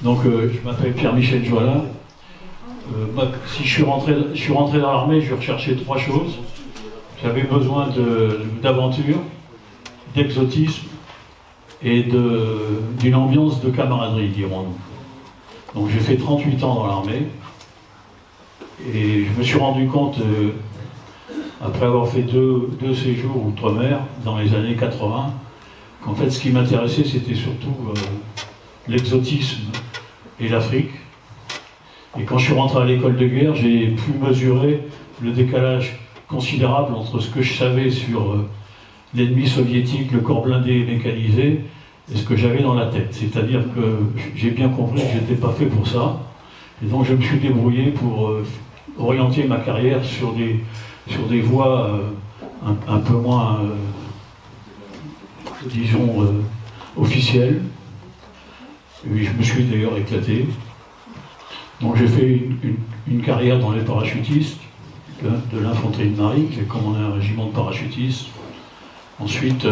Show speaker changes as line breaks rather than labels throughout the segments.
Donc je m'appelle Pierre-Michel Joalin. Si je suis rentré dans l'armée, je recherchais trois choses. J'avais besoin d'aventure, d'exotisme et d'une ambiance de camaraderie, dirons-nous. Donc j'ai fait 38 ans dans l'armée et je me suis rendu compte, après avoir fait deux séjours outre-mer dans les années 80, qu'en fait ce qui m'intéressait c'était surtout l'exotisme et l'Afrique. Et quand je suis rentré à l'école de guerre, j'ai pu mesurer le décalage considérable entre ce que je savais sur l'ennemi soviétique, le corps blindé et mécanisé, et ce que j'avais dans la tête. C'est-à-dire que j'ai bien compris que je n'étais pas fait pour ça. Et donc je me suis débrouillé pour orienter ma carrière sur des voies un peu moins, disons, officielles. Et je me suis d'ailleurs éclaté. Donc j'ai fait une carrière dans les parachutistes, de l'infanterie de marine. J'ai commandé un régiment de parachutistes. Ensuite,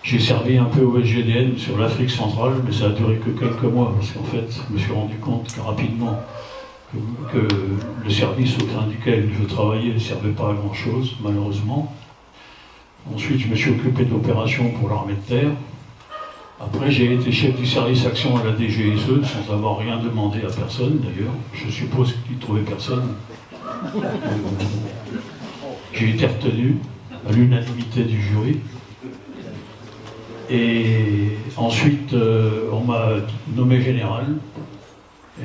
j'ai servi un peu au SGDN sur l'Afrique centrale, mais ça a duré que quelques mois, parce qu'en fait, je me suis rendu compte que rapidement que le service au sein duquel je travaillais ne servait pas à grand-chose, malheureusement. Ensuite, je me suis occupé d'opérations pour l'armée de terre. Après, j'ai été chef du service action à la DGSE, sans avoir rien demandé à personne, d'ailleurs. Je suppose qu'ils ne trouvaient personne. J'ai été retenu à l'unanimité du jury. Et ensuite, on m'a nommé général.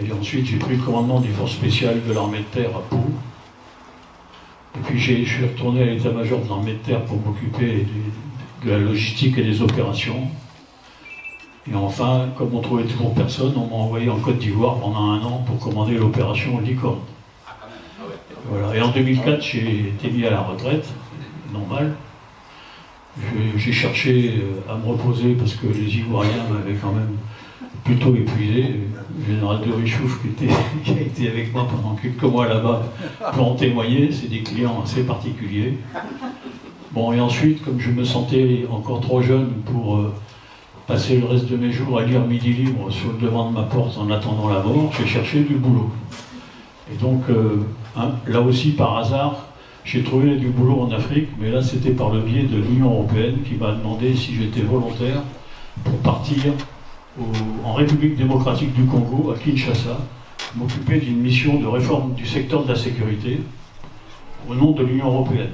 Et ensuite, j'ai pris le commandement des forces spéciales de l'armée de terre à Pau. Et puis, je suis retourné à l'état-major de l'armée de terre pour m'occuper de la logistique et des opérations. Et enfin, comme on ne trouvait toujours personne, on m'a envoyé en Côte d'Ivoire pendant 1 an pour commander l'opération Licorne. Voilà. Et en 2004, j'ai été mis à la retraite, normal. J'ai cherché à me reposer parce que les Ivoiriens m'avaient quand même plutôt épuisé. Le général de Richouf, qui a été avec moi pendant quelques mois là-bas, peut en témoigner. C'est des clients assez particuliers. Bon, et ensuite, comme je me sentais encore trop jeune pour passer le reste de mes jours à lire Midi Libre sur le devant de ma porte en attendant la mort, j'ai cherché du boulot. Et donc, là aussi, par hasard, j'ai trouvé du boulot en Afrique, mais là, c'était par le biais de l'Union européenne qui m'a demandé si j'étais volontaire pour partir en République démocratique du Congo, à Kinshasa, m'occuper d'une mission de réforme du secteur de la sécurité au nom de l'Union européenne.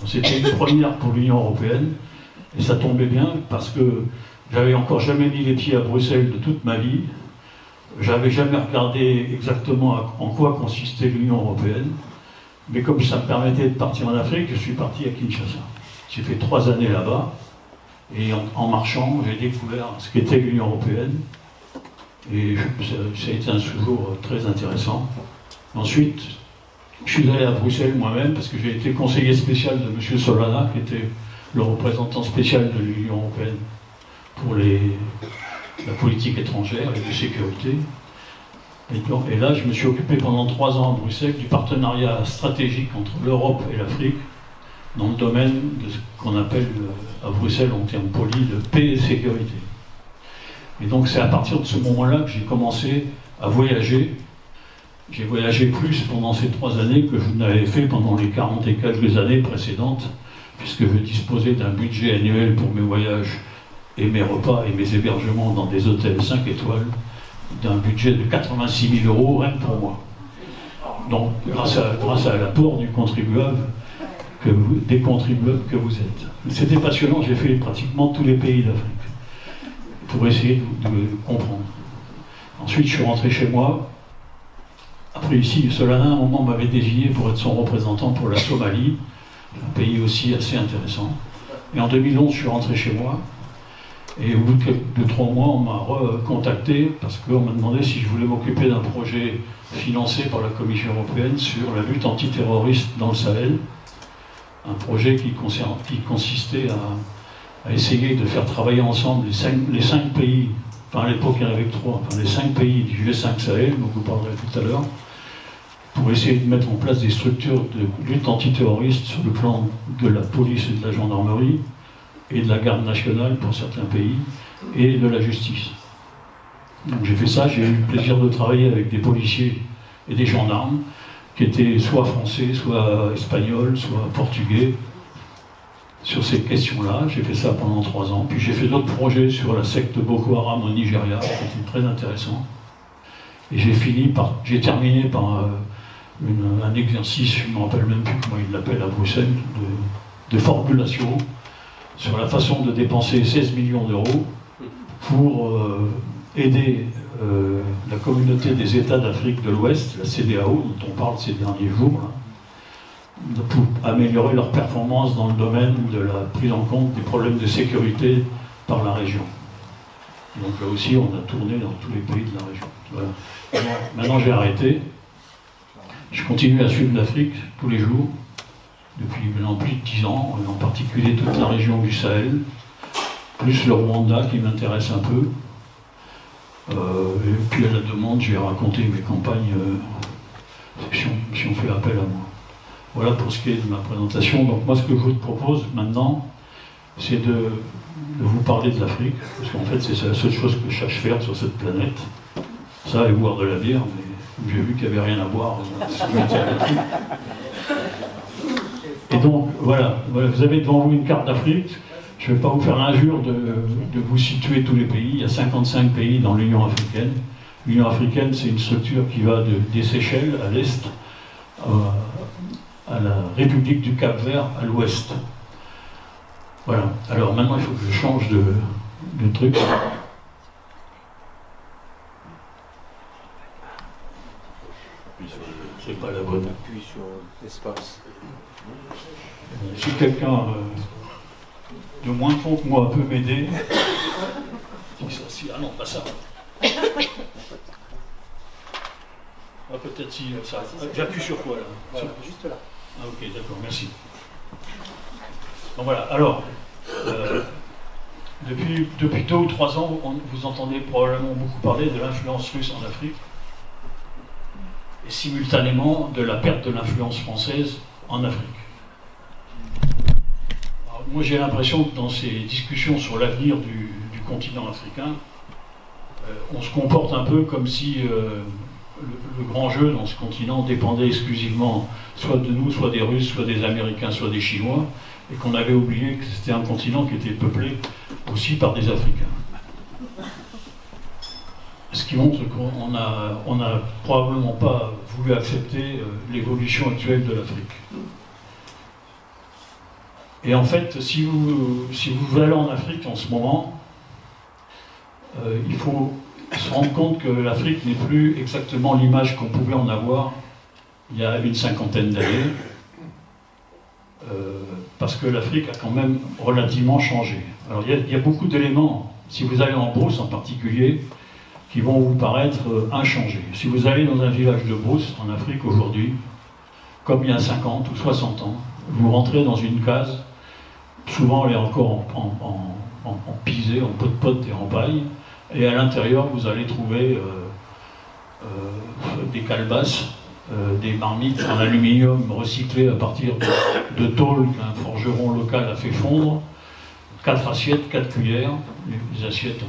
C'était une première pour l'Union européenne, et ça tombait bien parce que j'avais encore jamais mis les pieds à Bruxelles de toute ma vie. J'avais jamais regardé exactement en quoi consistait l'Union européenne. Mais comme ça me permettait de partir en Afrique, je suis parti à Kinshasa. J'ai fait 3 années là-bas. Et en marchant, j'ai découvert ce qu'était l'Union européenne. Et ça a été un séjour très intéressant. Ensuite, je suis allé à Bruxelles moi-même parce que j'ai été conseiller spécial de M. Solana, qui était le représentant spécial de l'Union européenne pour la politique étrangère et de sécurité. Et là, je me suis occupé pendant 3 ans à Bruxelles du partenariat stratégique entre l'Europe et l'Afrique dans le domaine de ce qu'on appelle à Bruxelles, en termes polis, de paix et sécurité. Et donc c'est à partir de ce moment-là que j'ai commencé à voyager. J'ai voyagé plus pendant ces 3 années que je n'avais fait pendant les 40 et quelques années précédentes, puisque je disposais d'un budget annuel pour mes voyages et mes repas et mes hébergements dans des hôtels 5 étoiles, d'un budget de 86 000 € rien que pour moi. Donc, grâce à l'apport du contribuable, des contribuables que vous êtes. C'était passionnant, j'ai fait pratiquement tous les pays d'Afrique, pour essayer de comprendre. Ensuite, je suis rentré chez moi. Après ici, Solana, à un moment, m'avait désigné pour être son représentant pour la Somalie, un pays aussi assez intéressant. Et en 2011, je suis rentré chez moi. Et au bout de 3 mois, on m'a recontacté parce qu'on m'a demandé si je voulais m'occuper d'un projet financé par la Commission européenne sur la lutte antiterroriste dans le Sahel. Un projet qui consistait à essayer de faire travailler ensemble les 5 pays, enfin à l'époque il y en avait que 3, enfin les 5 pays du G5 Sahel, dont je vous parlerai tout à l'heure, pour essayer de mettre en place des structures de lutte antiterroriste sur le plan de la police et de la gendarmerie, et de la garde nationale pour certains pays, et de la justice. Donc j'ai fait ça, j'ai eu le plaisir de travailler avec des policiers et des gendarmes qui étaient soit français, soit espagnols, soit portugais, sur ces questions-là. J'ai fait ça pendant 3 ans. Puis j'ai fait d'autres projets sur la secte Boko Haram au Nigeria, qui était très intéressant. Et j'ai terminé par un exercice, je ne me rappelle même plus comment ils l'appellent à Bruxelles, de formulation sur la façon de dépenser 16 millions d'euros pour aider la communauté des États d'Afrique de l'Ouest, la CEDEAO, dont on parle ces derniers jours, là, pour améliorer leur performance dans le domaine de la prise en compte des problèmes de sécurité par la région. Donc là aussi, on a tourné dans tous les pays de la région. Voilà. Maintenant, j'ai arrêté. Je continue à suivre l'Afrique tous les jours, depuis maintenant plus de 10 ans, en particulier toute la région du Sahel, plus le Rwanda qui m'intéresse un peu. Et puis à la demande, j'ai raconté mes campagnes si on fait appel à moi. Voilà pour ce qui est de ma présentation. Donc moi, ce que je vous propose maintenant, c'est de vous parler de l'Afrique, parce qu'en fait, c'est la seule chose que je cherche faire sur cette planète. Ça, et boire de la bière, mais j'ai vu qu'il n'y avait rien à boire. Et donc, voilà, vous avez devant vous une carte d'Afrique. Je ne vais pas vous faire l'injure de vous situer tous les pays. Il y a 55 pays dans l'Union africaine. L'Union africaine, c'est une structure qui va des Seychelles à l'est, à la République du Cap-Vert à l'ouest. Voilà. Alors maintenant, il faut que je change de truc. C'est pas la bonne.
Appuie sur l'espace.
Si quelqu'un de moins con que moi peut m'aider. Ah non, pas ça. Ah, peut-être si ça. J'appuie sur quoi là?
Voilà, juste là.
Ah ok, d'accord, merci. Donc voilà, alors, depuis 2 ou 3 ans, vous entendez probablement beaucoup parler de l'influence russe en Afrique, et simultanément de la perte de l'influence française en Afrique. Alors, moi j'ai l'impression que dans ces discussions sur l'avenir du continent africain, on se comporte un peu comme si le grand jeu dans ce continent dépendait exclusivement soit de nous, soit des Russes, soit des Américains, soit des Chinois, et qu'on avait oublié que c'était un continent qui était peuplé aussi par des Africains. Ce qui montre qu'on n'a probablement pas voulu accepter l'évolution actuelle de l'Afrique. Et en fait, si vous allez en Afrique en ce moment, il faut se rendre compte que l'Afrique n'est plus exactement l'image qu'on pouvait en avoir il y a une 50aine d'années, parce que l'Afrique a quand même relativement changé. Alors il y a beaucoup d'éléments, si vous allez en Brousse en particulier, qui vont vous paraître inchangés. Si vous allez dans un village de Brousse en Afrique aujourd'hui, comme il y a 50 ou 60 ans, vous rentrez dans une case, souvent elle est encore en pisé, en pot-pot et en paille, et à l'intérieur vous allez trouver des calebasses, des marmites en aluminium recyclées à partir de tôle qu'un forgeron local a fait fondre, 4 assiettes, 4 cuillères, les assiettes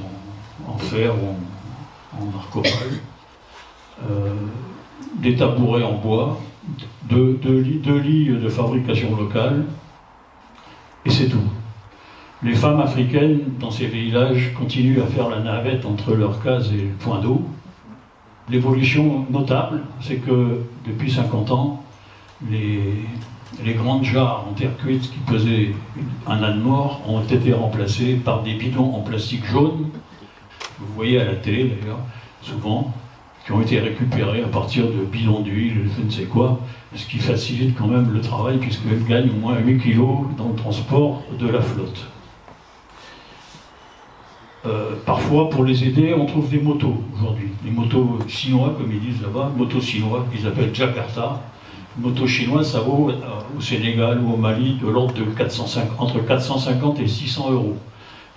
en fer ou en arcopale, des tabourets en bois, 2 lits de fabrication locale, et c'est tout. Les femmes africaines dans ces villages continuent à faire la navette entre leur case et le point d'eau. L'évolution notable, c'est que depuis 50 ans, les grandes jarres en terre cuite qui pesaient un âne mort ont été remplacées par des bidons en plastique jaune, vous voyez à la télé d'ailleurs, souvent, qui ont été récupérés à partir de bidons d'huile, je ne sais quoi, ce qui facilite quand même le travail puisqu'elles gagnent au moins 8 kilos dans le transport de la flotte. Parfois, pour les aider, on trouve des motos aujourd'hui. Les motos chinois, comme ils disent là-bas, motos chinois qu'ils appellent Jakarta. Une moto chinoise, ça vaut au Sénégal ou au Mali de l'ordre de entre 450 et 600 euros.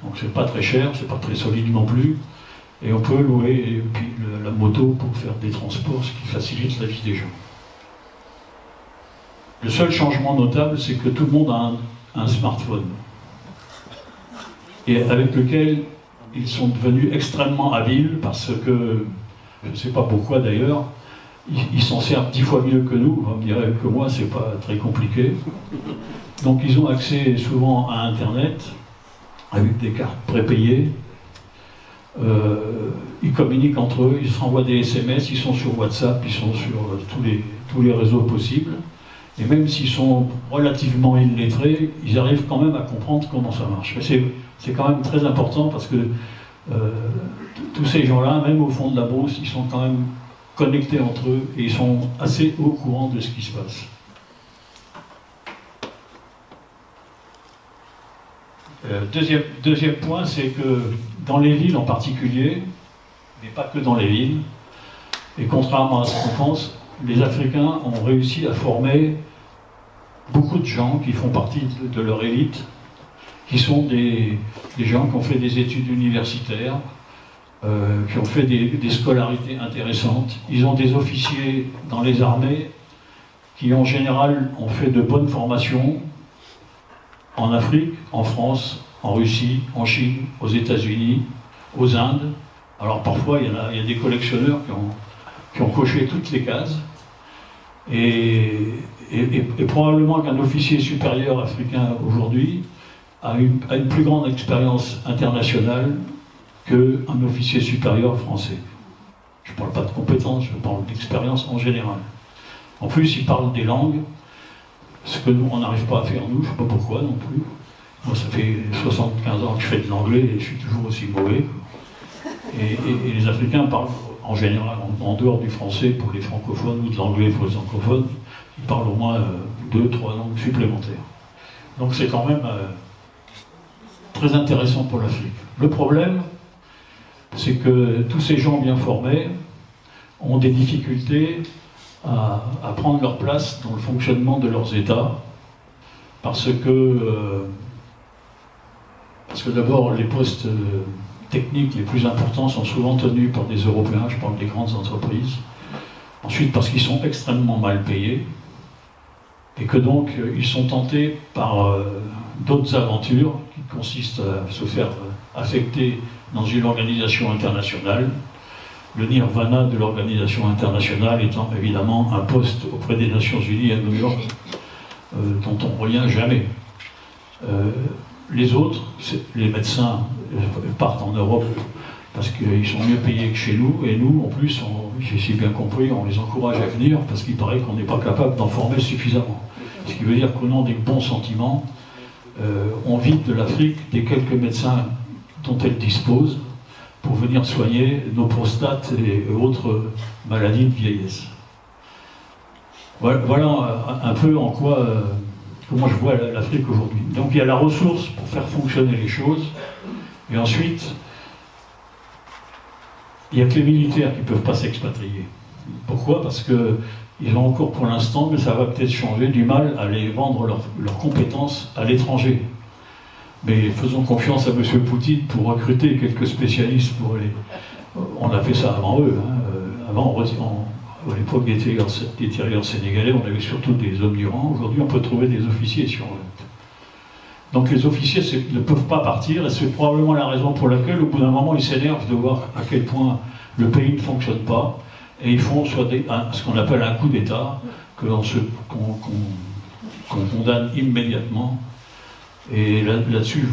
Donc c'est pas très cher, c'est pas très solide non plus. Et on peut louer la moto pour faire des transports, ce qui facilite la vie des gens. Le seul changement notable, c'est que tout le monde a un smartphone. Et avec lequel ils sont devenus extrêmement habiles parce que, je ne sais pas pourquoi d'ailleurs, ils s'en servent 10 fois mieux que nous. On me dirait que moi, c'est pas très compliqué. Donc ils ont accès souvent à Internet avec des cartes prépayées. Ils communiquent entre eux, ils s'envoient des SMS, ils sont sur WhatsApp, ils sont sur tous les réseaux possibles. Et même s'ils sont relativement illettrés, ils arrivent quand même à comprendre comment ça marche. Mais c'est quand même très important parce que tous ces gens-là, même au fond de la brousse, ils sont quand même connectés entre eux et ils sont assez au courant de ce qui se passe. Deuxième point, c'est que dans les villes en particulier, mais pas que dans les villes, et contrairement à ce qu'on pense, les Africains ont réussi à former beaucoup de gens qui font partie de leur élite, qui sont des gens qui ont fait des études universitaires, qui ont fait des scolarités intéressantes. Ils ont des officiers dans les armées qui en général ont fait de bonnes formations en Afrique, en France, en Russie, en Chine, aux États-Unis, aux Indes. Alors parfois il y a des collectionneurs qui ont coché toutes les cases. Et probablement qu'un officier supérieur africain aujourd'hui a une plus grande expérience internationale qu'un officier supérieur français. Je ne parle pas de compétences, je parle d'expérience en général. En plus, il parle des langues, ce que nous, on n'arrive pas à faire nous, je ne sais pas pourquoi non plus. Moi, ça fait 75 ans que je fais de l'anglais et je suis toujours aussi mauvais. Et les Africains parlent en général, en dehors du français pour les francophones ou de l'anglais pour les anglophones, ils parlent au moins 2, 3 langues supplémentaires. Donc c'est quand même très intéressant pour l'Afrique. Le problème, c'est que tous ces gens bien formés ont des difficultés à prendre leur place dans le fonctionnement de leurs États, parce que d'abord les postes techniques les plus importants sont souvent tenus par des Européens, je parle des grandes entreprises. Ensuite parce qu'ils sont extrêmement mal payés, et que donc ils sont tentés par d'autres aventures qui consistent à se faire affecter dans une organisation internationale. Le nirvana de l'organisation internationale étant évidemment un poste auprès des Nations Unies à New York, dont on ne revient jamais. Les autres, les médecins, partent en Europe parce qu'ils sont mieux payés que chez nous, et nous, en plus, j'ai si bien compris, on les encourage à venir parce qu'il paraît qu'on n'est pas capable d'en former suffisamment. Ce qui veut dire qu'au nom des bons sentiments, on vide de l'Afrique des quelques médecins dont elle dispose pour venir soigner nos prostates et autres maladies de vieillesse. Voilà un peu en quoi comment je vois l'Afrique aujourd'hui. Donc il y a la ressource pour faire fonctionner les choses, et ensuite il n'y a que les militaires qui ne peuvent pas s'expatrier. Pourquoi? Parce qu'ils ont encore pour l'instant, mais ça va peut-être changer, du mal à aller vendre leurs compétences à l'étranger. Mais faisons confiance à M. Poutine pour recruter quelques spécialistes pour les... On a fait ça avant eux. Avant, à l'époque des tirailleurs sénégalais, on avait surtout des hommes du rang. Aujourd'hui, on peut trouver des officiers si on veut. Donc les officiers ne peuvent pas partir, et c'est probablement la raison pour laquelle, au bout d'un moment, ils s'énervent de voir à quel point le pays ne fonctionne pas, et ils font ce qu'on appelle un coup d'État, qu'on condamne immédiatement. Et là-dessus,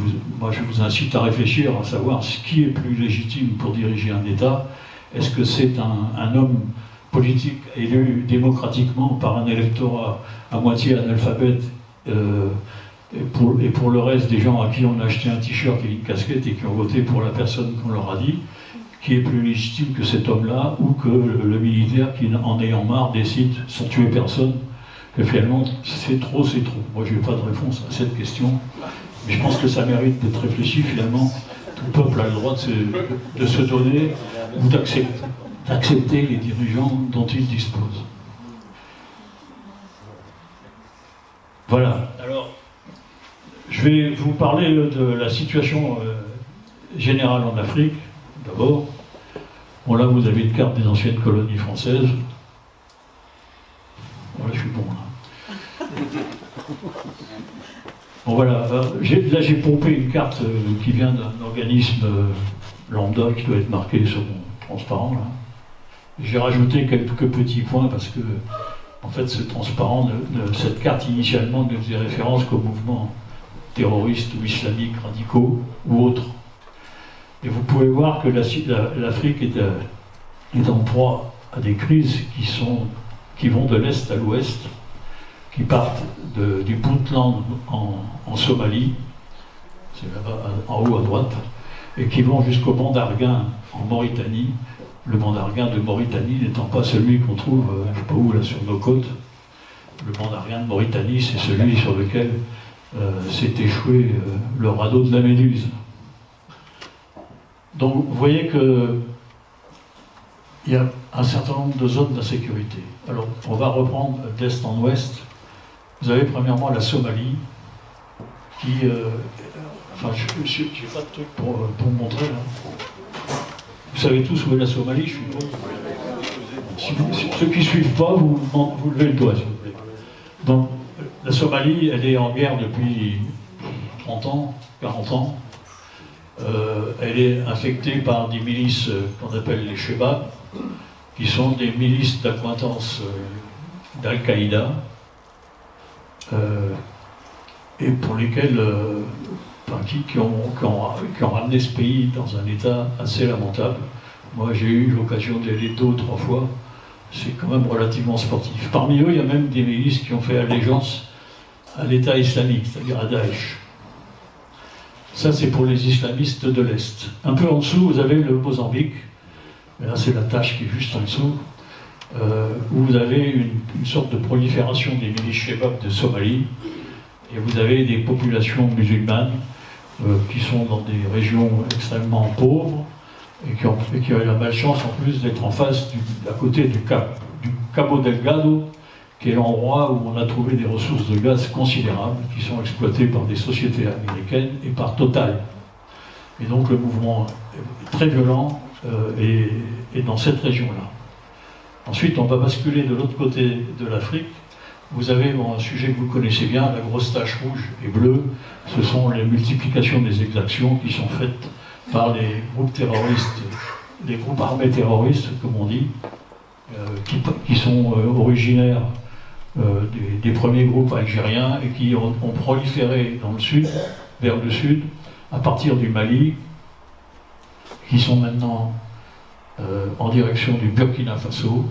je vous incite à réfléchir, à savoir ce qui est plus légitime pour diriger un État. Est-ce que c'est un homme politique élu démocratiquement par un électorat à moitié analphabète, et pour le reste des gens à qui on a acheté un t-shirt et une casquette et qui ont voté pour la personne qu'on leur a dit, qui est plus légitime que cet homme-là, ou que le militaire qui, en ayant marre, décide, sans tuer personne, que finalement c'est trop, c'est trop. Moi je n'ai pas de réponse à cette question, mais je pense que ça mérite d'être réfléchi. Finalement, tout peuple a le droit de se donner ou d'accepter les dirigeants dont il dispose. Voilà. Alors, je vais vous parler de la situation générale en Afrique, d'abord. Bon, là, vous avez une carte des anciennes colonies françaises. Voilà, je suis bon, là. Bon, voilà. Là, j'ai pompé une carte qui vient d'un organisme lambda qui doit être marqué sur mon transparent là. J'ai rajouté quelques petits points parce que, en fait, ce transparent, cette carte initialement ne faisait référence qu'aux mouvements terroristes ou islamiques radicaux ou autres. Et vous pouvez voir que l'Afrique est en proie à des crises qui vont de l'est à l'ouest, qui partent du Puntland en Somalie, c'est là-bas en haut à droite, et qui vont jusqu'au banc d'Arguin en Mauritanie. Le banc d'Arguin de Mauritanie n'étant pas celui qu'on trouve, je ne sais pas où, là, sur nos côtes. Le banc d'Arguin de Mauritanie, c'est celui sur lequel s'est échoué le radeau de la Méduse. Donc vous voyez qu'il y a un certain nombre de zones d'insécurité. Alors on va reprendre d'est en ouest. Vous avez premièrement la Somalie, qui... enfin, je n'ai pas de truc pour vous montrer là. Vous savez tous où est la Somalie, je suppose. Ceux qui ne suivent pas, vous levez le doigt, s'il vous plaît. Donc, la Somalie, elle est en guerre depuis 30 ans, 40 ans. Elle est infectée par des milices qu'on appelle les Shebab, qui sont des milices d'accointance d'Al-Qaïda, et pour lesquelles, qui ont ramené ce pays dans un état assez lamentable. Moi, j'ai eu l'occasion d'y aller 2 ou 3 fois. C'est quand même relativement sportif. Parmi eux, il y a même des milices qui ont fait allégeance à l'État islamique, c'est-à-dire à Daesh. Ça, c'est pour les islamistes de l'Est. Un peu en dessous, vous avez le Mozambique. Et là, c'est la tâche qui est juste en dessous, où vous avez une sorte de prolifération des milices Shebab de Somalie. Et vous avez des populations musulmanes qui sont dans des régions extrêmement pauvres et qui ont la malchance en plus d'être en face, à côté du Cabo Delgado, qui est l'endroit où on a trouvé des ressources de gaz considérables qui sont exploitées par des sociétés américaines et par Total. Et donc le mouvement est très violent est dans cette région-là. Ensuite, on va basculer de l'autre côté de l'Afrique. Vous avez un sujet que vous connaissez bien, la grosse tache rouge et bleue. Ce sont les multiplications des exactions qui sont faites par les groupes terroristes, les groupes armés terroristes, comme on dit, qui sont originaires des premiers groupes algériens et qui ont proliféré dans le sud, vers le sud, à partir du Mali, qui sont maintenant en direction du Burkina Faso,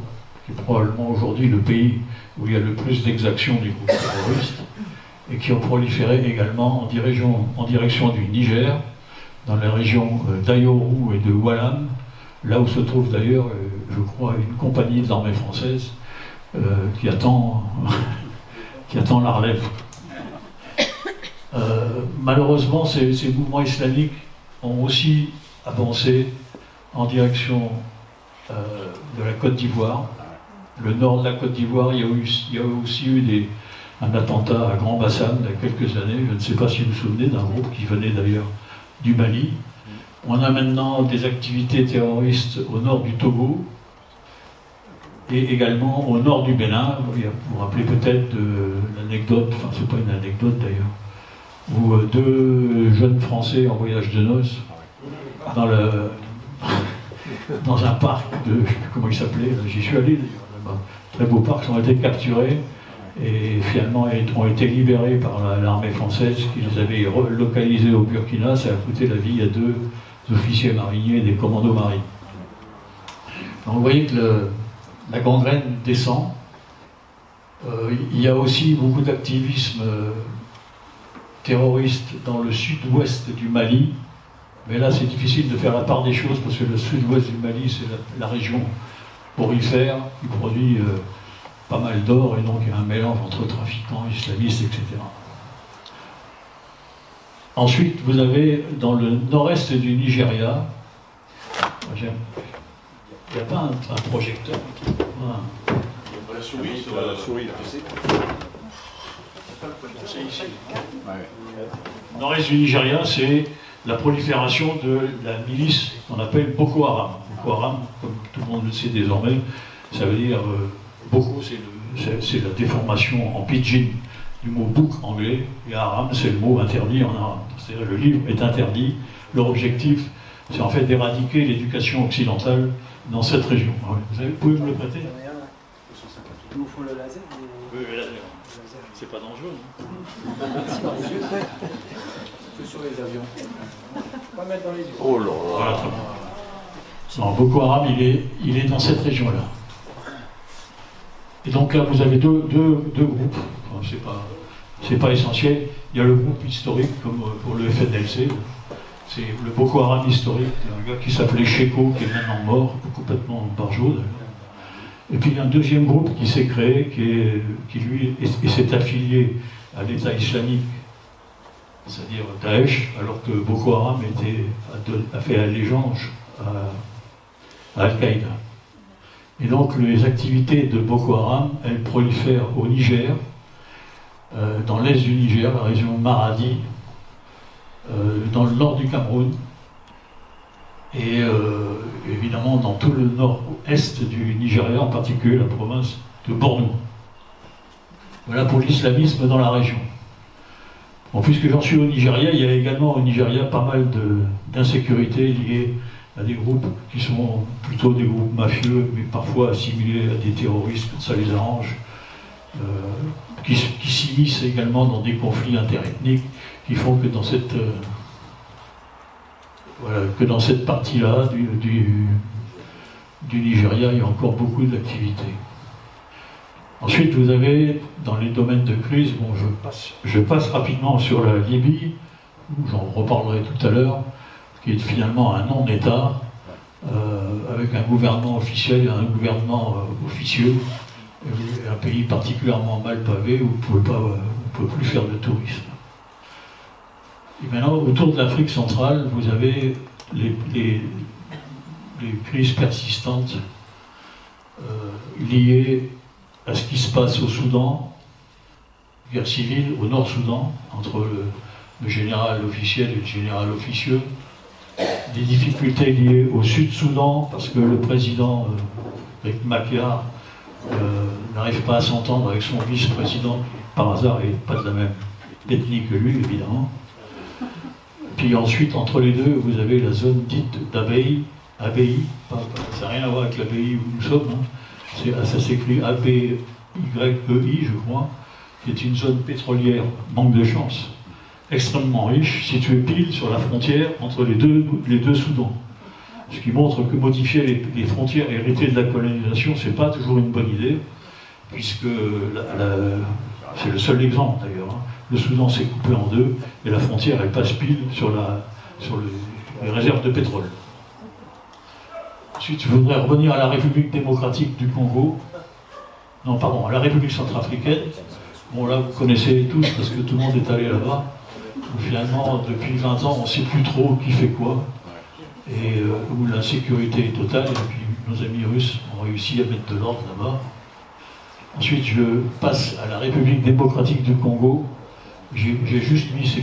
qui est probablement aujourd'hui le pays où il y a le plus d'exactions des groupes terroristes, et qui ont proliféré également en direction du Niger, dans la région d'Ayoru et de Walam, là où se trouve d'ailleurs, je crois, une compagnie de l'armée française qui attend la relève. Malheureusement, ces mouvements islamiques ont aussi avancé en direction de la Côte d'Ivoire. Le nord de la Côte d'Ivoire, il y a aussi eu un attentat à Grand Bassam il y a quelques années. Je ne sais pas si vous vous souvenez d'un groupe qui venait d'ailleurs du Mali. On a maintenant des activités terroristes au nord du Togo et également au nord du Bénin. Vous vous rappelez peut-être de l'anecdote, enfin c'est pas une anecdote d'ailleurs, où 2 jeunes Français en voyage de noces dans un parc de, je ne sais plus comment il s'appelait, j'y suis allé d'ailleurs là-bas, très beau parc, ont été capturés et finalement ont été libérés par l'armée française qui les avait relocalisés au Burkina. Ça a coûté la vie à 2 officiers mariniers et des commandos marines. Donc vous voyez que la gangrène descend. Il y a aussi beaucoup d'activisme terroriste dans le sud-ouest du Mali, mais là c'est difficile de faire la part des choses parce que le sud-ouest du Mali c'est la région porifère qui produit pas mal d'or et donc il y a un mélange entre trafiquants, islamistes, etc. Ensuite vous avez dans le nord-est du Nigeria, il n'y a pas un projecteur.
La souris,
c'est ici. Nord-est du Nigeria, c'est la prolifération de la milice qu'on appelle Boko Haram. Boko Haram, comme tout le monde le sait désormais, ça veut dire Boko, c'est la déformation en pidgin du mot bouc anglais, et Haram, c'est le mot interdit en arabe. C'est-à-dire le livre est interdit. Leur objectif, c'est en fait d'éradiquer l'éducation occidentale dans cette région. Vous pouvez me le prêter?
Il vous faut le laser?
Oui, le laser. C'est pas dangereux,
Que sur les avions. Pas mettre dans les yeux.
Oh là là.
Voilà, non, Boko Haram, il est dans cette région-là. Et donc là, vous avez deux groupes. Enfin, c'est pas essentiel. Il y a le groupe historique, comme pour le FNLC. C'est le Boko Haram historique, un gars qui s'appelait Cheko, qui est maintenant mort, complètement barjot d'ailleurs. Et puis il y a un deuxième groupe qui s'est créé, qui lui s'est affilié à l'État islamique, c'est-à-dire Daesh, alors que Boko Haram a fait allégeance à Al-Qaïda. Et donc les activités de Boko Haram, elles prolifèrent au Niger, dans l'est du Niger, la région Maradi, dans le nord du Cameroun, et évidemment dans tout le nord-est du Nigeria, en particulier la province de Borno. Voilà pour l'islamisme dans la région. Bon, puisque j'en suis au Nigeria, il y a également au Nigeria pas mal d'insécurités liées à des groupes qui sont plutôt des groupes mafieux, mais parfois assimilés à des terroristes, quand ça les arrange, qui s'immiscent également dans des conflits interethniques, qui font que dans cette partie-là du Nigeria, il y a encore beaucoup d'activités. Ensuite, vous avez, dans les domaines de crise, bon, je passe rapidement sur la Libye, où j'en reparlerai tout à l'heure, qui est finalement un non-État, avec un gouvernement officiel et un gouvernement officieux, un pays particulièrement mal pavé où vous ne pouvez plus faire de tourisme. Et maintenant, autour de l'Afrique centrale, vous avez les crises persistantes liées à ce qui se passe au Soudan, guerre civile au Nord-Soudan, entre le général officiel et le général officieux, des difficultés liées au Sud-Soudan, parce que le président Riek Machar n'arrive pas à s'entendre avec son vice-président, qui par hasard n'est pas de la même ethnie que lui, évidemment. Puis ensuite, entre les deux, vous avez la zone dite d'Abei, ça n'a rien à voir avec l'abbaye où nous sommes, hein. Ça s'écrit A-B-Y-E-I, je crois, qui est une zone pétrolière, manque de chance, extrêmement riche, située pile sur la frontière entre les deux Soudans. Ce qui montre que modifier les frontières héritées de la colonisation, c'est pas toujours une bonne idée, puisque c'est le seul exemple d'ailleurs. Hein. Le Soudan s'est coupé en deux, et la frontière, elle passe pile sur les réserves de pétrole. Ensuite, je voudrais revenir à la République démocratique du Congo. Non, pardon, à la République centrafricaine. Bon, là, vous connaissez tous, parce que tout le monde est allé là-bas. Finalement, depuis 20 ans, on ne sait plus trop qui fait quoi. Et où l'insécurité est totale, et puis nos amis russes ont réussi à mettre de l'ordre là-bas. Ensuite, je passe à la République démocratique du Congo. J'ai juste mis ces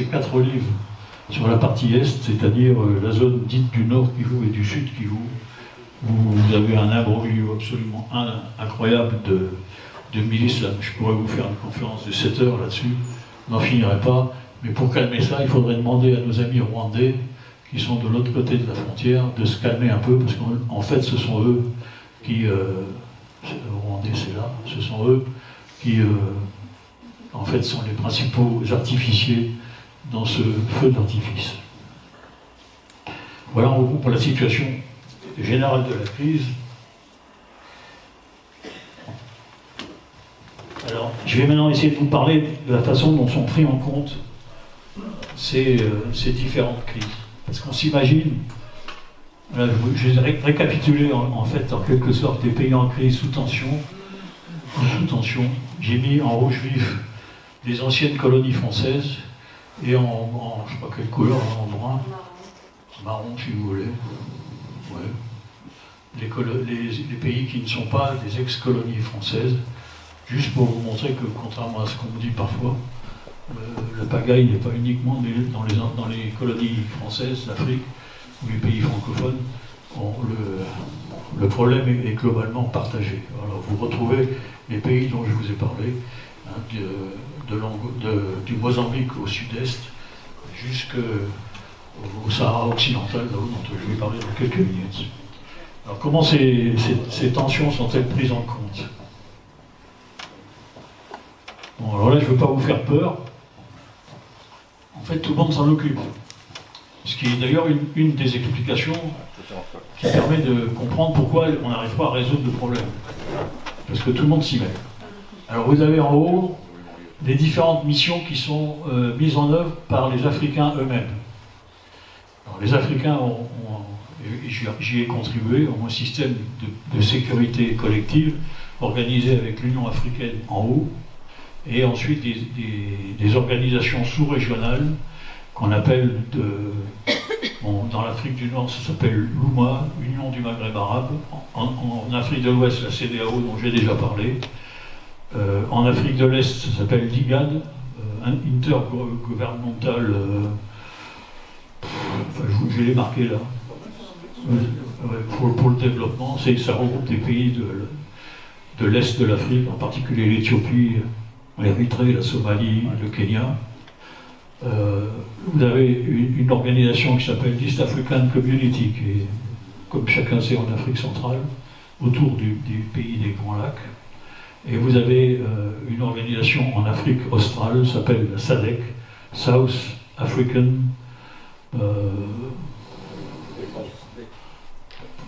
quatre livres sur la partie est, c'est-à-dire la zone dite du Nord Kivu et du Sud Kivu, où vous avez un imbroglio absolument incroyable de milices. Là. Je pourrais vous faire une conférence de 7 heures là-dessus, je n'en finirai pas. Mais pour calmer ça, il faudrait demander à nos amis rwandais, qui sont de l'autre côté de la frontière, de se calmer un peu, parce qu'en fait, ce sont eux qui... Rwandais, c'est là, ce sont eux qui... en fait, sont les principaux artificiers dans ce feu d'artifice. Voilà en gros pour la situation générale de la crise. Alors, je vais maintenant essayer de vous parler de la façon dont sont pris en compte ces différentes crises. Parce qu'on s'imagine, voilà, je vais récapituler en fait en quelque sorte les pays en crise sous tension. J'ai mis en rouge vif les anciennes colonies françaises, et en je ne sais pas quelle couleur, en brun, marron si vous voulez. Ouais. Les pays qui ne sont pas des ex-colonies françaises, juste pour vous montrer que, contrairement à ce qu'on me dit parfois, la pagaille n'est pas uniquement dans les colonies françaises, l'Afrique ou les pays francophones. Le problème est globalement partagé. Alors, vous retrouvez les pays dont je vous ai parlé, hein, du Mozambique au sud-est, au Sahara occidental, là dont je vais parler dans quelques minutes. Alors comment ces tensions sont-elles prises en compte? Bon, alors là, je ne veux pas vous faire peur. En fait, tout le monde s'en occupe. Ce qui est d'ailleurs une des explications qui permet de comprendre pourquoi on n'arrive pas à résoudre le problème. Parce que tout le monde s'y met. Alors vous avez en haut les différentes missions qui sont mises en œuvre par les Africains eux-mêmes. Alors, les Africains j'y ai contribué, ont un système de sécurité collective organisé avec l'Union africaine en haut, et ensuite des organisations sous-régionales qu'on appelle, dans l'Afrique du Nord, ça s'appelle l'UMA, Union du Maghreb arabe, en Afrique de l'Ouest, la CEDEAO, dont j'ai déjà parlé, en Afrique de l'Est, ça s'appelle l'IGAD, Intergovernmental, je l'ai marqué là, pour le développement, ça regroupe des pays de l'Est de l'Afrique, en particulier l'Éthiopie, l'Érythrée, la Somalie, le Kenya. Vous avez une organisation qui s'appelle l'East African Community, qui est, comme chacun sait, en Afrique centrale, autour du pays des Grands Lacs. Et vous avez une organisation en Afrique australe, qui s'appelle la SADC, South African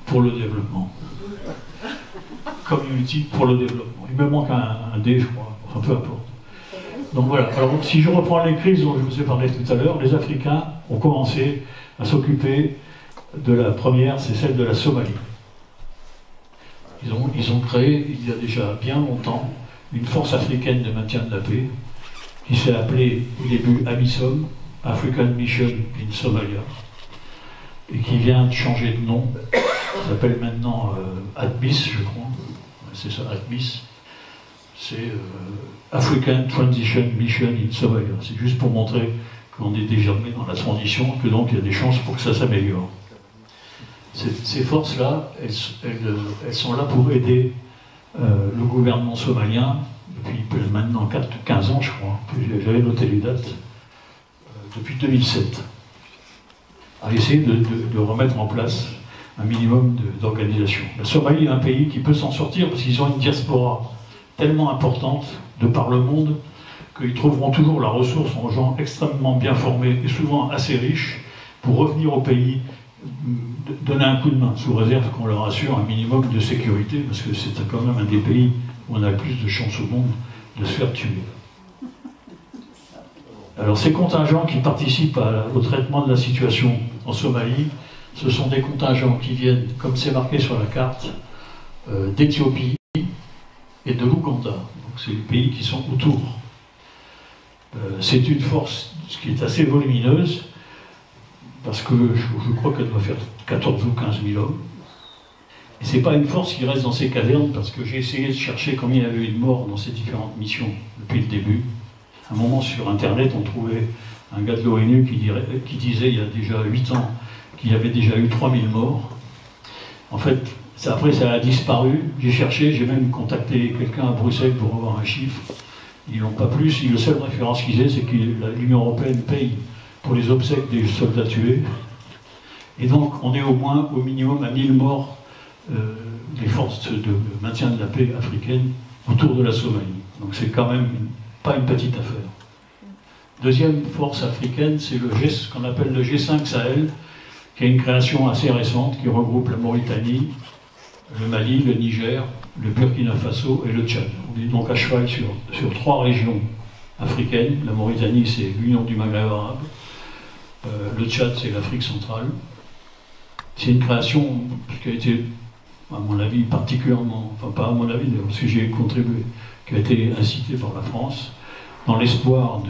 pour le développement. Community pour le développement. Il me manque un D, je crois, enfin peu importe. Donc voilà, alors si je reprends les crises dont je vous ai parlé tout à l'heure, les Africains ont commencé à s'occuper de la première, c'est celle de la Somalie. Ils ont créé, il y a déjà bien longtemps, une force africaine de maintien de la paix, qui s'est appelée au début AMISOM, African Mission in Somalia, et qui vient de changer de nom, ça s'appelle maintenant ATMIS, je crois, c'est ça, ATMIS. C'est African Transition Mission in Somalia. C'est juste pour montrer qu'on est déjà dans la transition, que donc il y a des chances pour que ça s'améliore. Ces forces-là, elles sont là pour aider le gouvernement somalien, depuis maintenant 15 ans, je crois, j'avais noté les dates, depuis 2007, à essayer de remettre en place un minimum d'organisation. La Somalie est un pays qui peut s'en sortir parce qu'ils ont une diaspora tellement importante de par le monde qu'ils trouveront toujours la ressource en gens extrêmement bien formés et souvent assez riches pour revenir au pays, donner un coup de main, sous réserve qu'on leur assure un minimum de sécurité, parce que c'est quand même un des pays où on a le plus de chances au monde de se faire tuer. Alors ces contingents qui participent au traitement de la situation en Somalie, ce sont des contingents qui viennent, comme c'est marqué sur la carte, d'Éthiopie et de l'Ouganda. Donc c'est les pays qui sont autour. C'est une force qui est assez volumineuse, parce que je crois qu'elle doit faire 14 ou 15 000 hommes. Et ce n'est pas une force qui reste dans ces casernes, parce que j'ai essayé de chercher combien il y avait eu de morts dans ces différentes missions depuis le début. À un moment sur Internet, on trouvait un gars de l'ONU qui disait il y a déjà 8 ans qu'il y avait déjà eu 3000 morts. En fait, après ça a disparu. J'ai cherché, j'ai même contacté quelqu'un à Bruxelles pour avoir un chiffre. Ils n'ont pas plus. La seule référence qu'ils aient, c'est que l'Union européenne paye pour les obsèques des soldats tués. Et donc, on est au minimum à 1000 morts des forces de maintien de la paix africaines autour de la Somalie. Donc c'est quand même pas une petite affaire. Deuxième force africaine, c'est ce qu'on appelle le G5 Sahel, qui est une création assez récente, qui regroupe la Mauritanie, le Mali, le Niger, le Burkina Faso et le Tchad. On est donc à cheval sur 3 régions africaines. La Mauritanie, c'est l'Union du Maghreb arabe. Le Tchad, c'est l'Afrique centrale. C'est une création qui a été, à mon avis, particulièrement, enfin pas à mon avis, parce que j'y ai contribué, qui a été incitée par la France, dans l'espoir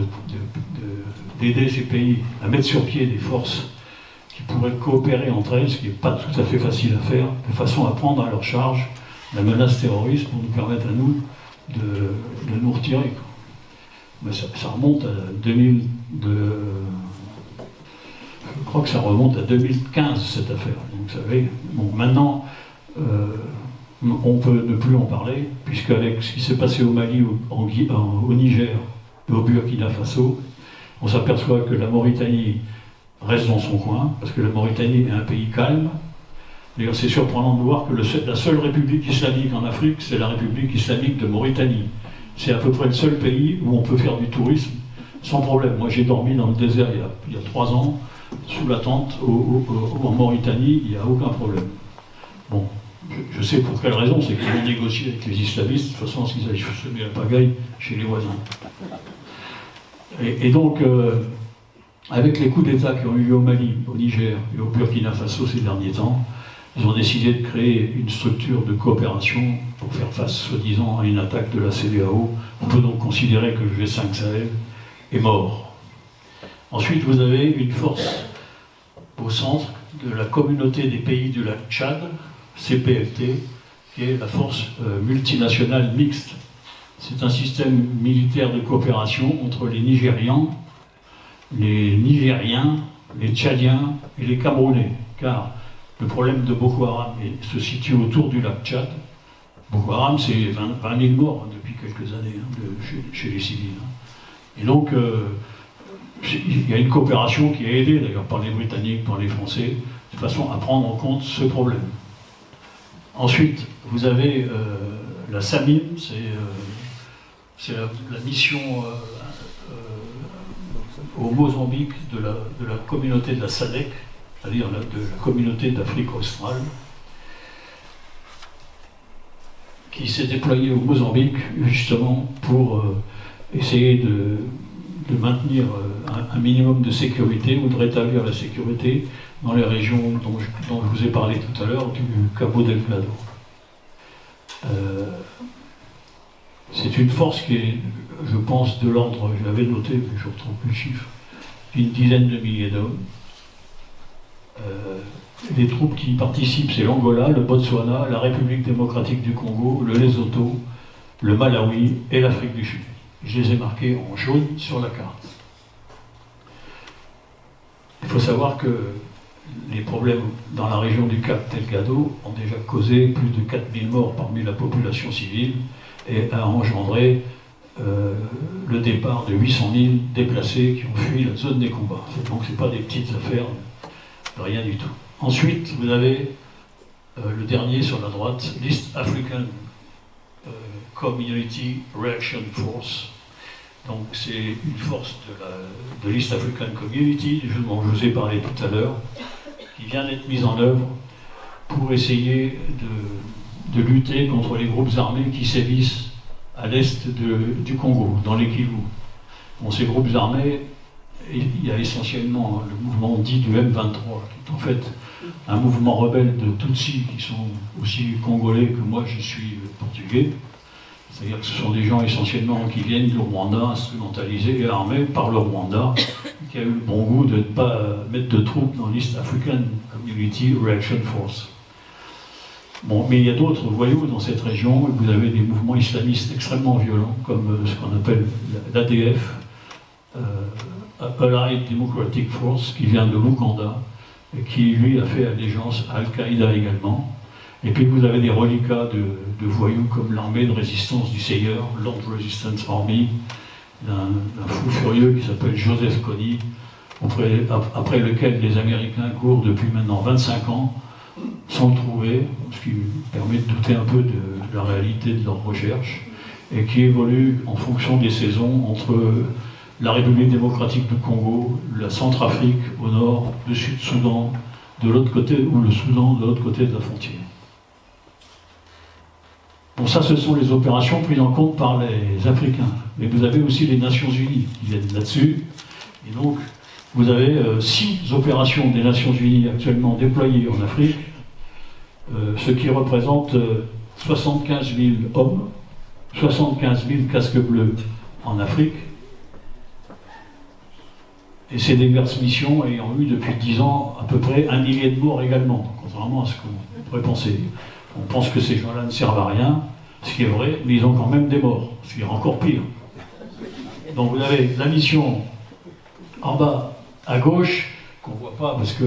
d'aider ces pays à mettre sur pied des forces qui pourraient coopérer entre elles, ce qui n'est pas tout à fait facile à faire, de façon à prendre à leur charge la menace terroriste pour nous permettre à nous de nous retirer. Mais ça remonte à 2002. Je crois que ça remonte à 2015, cette affaire. Donc, vous savez, bon, maintenant, on peut ne plus en parler, puisqu'avec ce qui s'est passé au Mali, au Niger et au Burkina Faso, on s'aperçoit que la Mauritanie reste dans son coin, parce que la Mauritanie est un pays calme. D'ailleurs, c'est surprenant de voir que la seule république islamique en Afrique, c'est la République islamique de Mauritanie. C'est à peu près le seul pays où on peut faire du tourisme sans problème. Moi, j'ai dormi dans le désert il y a 3 ans, sous la tente, en Mauritanie, il n'y a aucun problème. Bon, je sais pour quelle raison, c'est qu'ils ont négocié avec les islamistes, de toute façon, qu'ils allaient semer la pagaille chez les voisins. Et donc, avec les coups d'État qui ont eu lieu au Mali, au Niger et au Burkina Faso ces derniers temps, ils ont décidé de créer une structure de coopération pour faire face, soi-disant, à une attaque de la CEDEAO. On peut donc considérer que le G5 Sahel est mort. Ensuite, vous avez une force au centre de la communauté des pays du lac Tchad, CPLT, qui est la force multinationale mixte. C'est un système militaire de coopération entre les Nigérians, les Tchadiens et les Camerounais, car le problème de Boko Haram se situe autour du lac Tchad. Boko Haram, c'est 20 000 morts depuis quelques années chez les civils. Et donc, il y a une coopération qui est aidée d'ailleurs par les Britanniques, par les Français, de façon à prendre en compte ce problème. Ensuite, vous avez la SAMIM, c'est la mission au Mozambique de la communauté de la SADC, c'est-à-dire de la communauté d'Afrique australe, qui s'est déployée au Mozambique justement pour essayer de maintenir un minimum de sécurité ou de rétablir la sécurité dans les régions dont je vous ai parlé tout à l'heure, du Cabo Delgado. C'est une force qui est, je pense, de l'ordre, je l'avais noté, mais je ne retrouve plus le chiffre, d'une dizaine de milliers d'hommes. Les troupes qui y participent, c'est l'Angola, le Botswana, la République démocratique du Congo, le Lesotho, le Malawi et l'Afrique du Sud. Je les ai marqués en jaune sur la carte. Il faut savoir que les problèmes dans la région du Cap Delgado ont déjà causé plus de 4000 morts parmi la population civile et a engendré le départ de 800 000 déplacés qui ont fui la zone des combats. Donc ce n'est pas des petites affaires, rien du tout. Ensuite, vous avez le dernier sur la droite, l'East African Community Reaction Force. Donc c'est une force de l'East African Community, dont je vous ai parlé tout à l'heure, qui vient d'être mise en œuvre pour essayer de lutter contre les groupes armés qui sévissent à l'est du Congo, dans les Kivu. Bon, ces groupes armés, il y a essentiellement le mouvement dit du M23, qui est en fait un mouvement rebelle de Tutsis qui sont aussi congolais que moi je suis portugais. C'est-à-dire que ce sont des gens essentiellement qui viennent du Rwanda, instrumentalisés et armés par le Rwanda, qui a eu le bon goût de ne pas mettre de troupes dans l'East African Community Reaction Force. Bon, mais il y a d'autres voyous dans cette région, et vous avez des mouvements islamistes extrêmement violents, comme ce qu'on appelle l'ADF, Allied Democratic Force, qui vient de l'Ouganda, et qui, lui, a fait allégeance à Al-Qaïda également. Et puis vous avez des reliquats de voyous comme l'armée de résistance du Seigneur, Lord Resistance Army, d'un fou furieux qui s'appelle Joseph Kony, après lequel les Américains courent depuis maintenant 25 ans, sans le trouver, ce qui permet de douter un peu de la réalité de leur recherche, et qui évolue en fonction des saisons entre la République démocratique du Congo, la Centrafrique au nord, le Sud-Soudan de l'autre côté, ou le Soudan de l'autre côté de la frontière. Bon, ça, ce sont les opérations prises en compte par les Africains. Mais vous avez aussi les Nations Unies qui viennent là-dessus. Et donc, vous avez 6 opérations des Nations Unies actuellement déployées en Afrique, ce qui représente 75 000 hommes, 75 000 casques bleus en Afrique. Et ces diverses missions ayant eu depuis 10 ans à peu près 1 millier de morts également, contrairement à ce qu'on pourrait penser. On pense que ces gens-là ne servent à rien, ce qui est vrai, mais ils ont quand même des morts, ce qui est encore pire. Donc vous avez la mission en bas à gauche, qu'on ne voit pas parce que...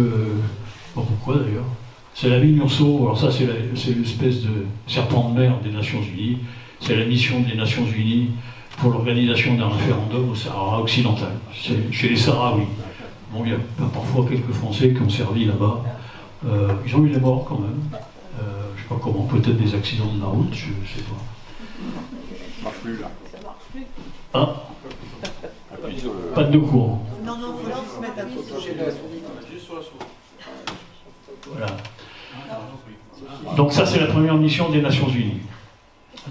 Bon, pourquoi d'ailleurs? C'est la MINURSO, alors ça c'est l'espèce de serpent de mer des Nations Unies, c'est la mission des Nations Unies pour l'organisation d'un référendum au Sahara occidental, chez les Sahraouis. Bon, il y a parfois quelques Français qui ont servi là-bas. Ils ont eu des morts quand même. Je ne sais pas comment, peut-être des accidents de la route, je ne sais pas.
Ça marche plus là.
Ah, pas de courant.
Non, non, il faut juste se mettre à toucher la souris.
Juste sur la souris.
Voilà. Donc ça, c'est la première mission des Nations Unies.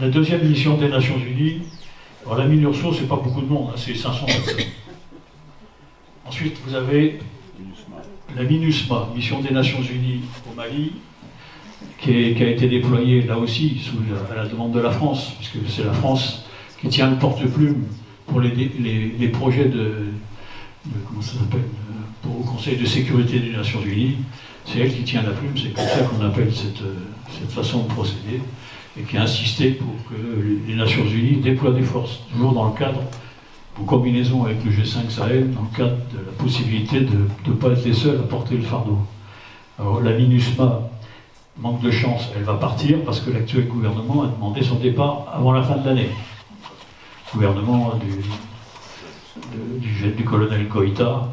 La deuxième mission des Nations Unies, alors la MINURSO, c'est pas beaucoup de monde, hein, c'est 500 personnes. Ensuite, vous avez la MINUSMA, mission des Nations Unies au Mali, qui a été déployée là aussi à la demande de la France, puisque c'est la France qui tient le porte-plume pour les projets comment ça s'appelle, au Conseil de sécurité des Nations Unies. C'est elle qui tient la plume, c'est comme ça qu'on appelle cette façon de procéder, et qui a insisté pour que les Nations Unies déploient des forces, toujours dans le cadre, en combinaison avec le G5 Sahel, dans le cadre de la possibilité de ne pas être les seuls à porter le fardeau. Alors la MINUSMA, manque de chance, elle va partir parce que l'actuel gouvernement a demandé son départ avant la fin de l'année. Le gouvernement du colonel Koïta,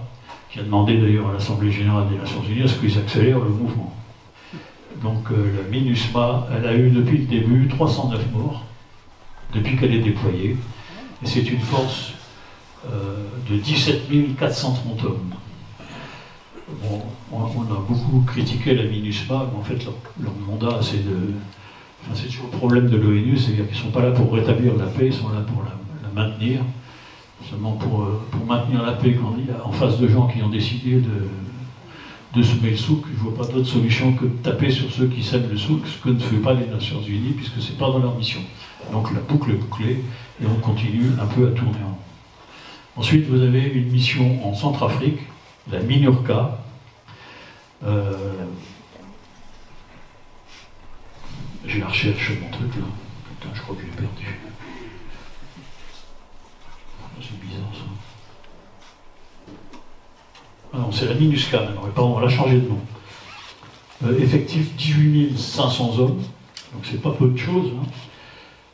qui a demandé d'ailleurs à l'Assemblée Générale des Nations Unies à ce qu'ils accélèrent le mouvement. Donc la MINUSMA, elle a eu depuis le début 309 morts, depuis qu'elle est déployée, et c'est une force de 17 430 hommes. Bon, on a beaucoup critiqué la MINUSMA, mais en fait leur mandat c'est c'est toujours le problème de l'ONU, c'est-à-dire qu'ils ne sont pas là pour rétablir la paix, ils sont là pour la maintenir. Seulement pour maintenir la paix quand il y a en face de gens qui ont décidé de semer le souk, je ne vois pas d'autre solution que de taper sur ceux qui sèment le souk, ce que ne fait pas les Nations Unies, puisque ce n'est pas dans leur mission. Donc la boucle est bouclée, et on continue un peu à tourner en rond. Ensuite, vous avez une mission en Centrafrique, la MINURCA. J'ai la recherche mon truc là. Putain, je crois que j'ai perdu. C'est bizarre ça. Ah non, c'est la MINUSCA maintenant, pardon, on l'a changé de nom. Effectif 18 500 hommes, donc c'est pas peu de choses. Hein.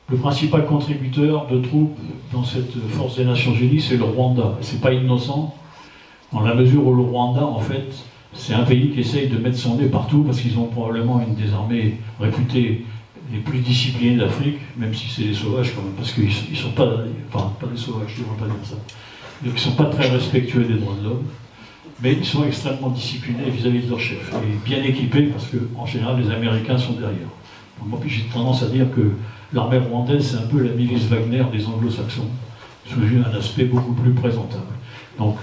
Le principal contributeur de troupes dans cette force des Nations Unies, c'est le Rwanda. Et c'est pas innocent, dans la mesure où le Rwanda, en fait, c'est un pays qui essaye de mettre son nez partout parce qu'ils ont probablement une des armées réputées les plus disciplinés d'Afrique, même si c'est des sauvages quand même, parce qu'ils ne sont pas, enfin pas des sauvages, je ne devrais pas dire ça, donc ils ne sont pas très respectueux des droits de l'homme, mais ils sont extrêmement disciplinés vis-à-vis de leur chef, et bien équipés, parce qu'en général les Américains sont derrière. Donc, moi j'ai tendance à dire que l'armée rwandaise c'est un peu la milice Wagner des anglo-saxons, sous un aspect beaucoup plus présentable. Donc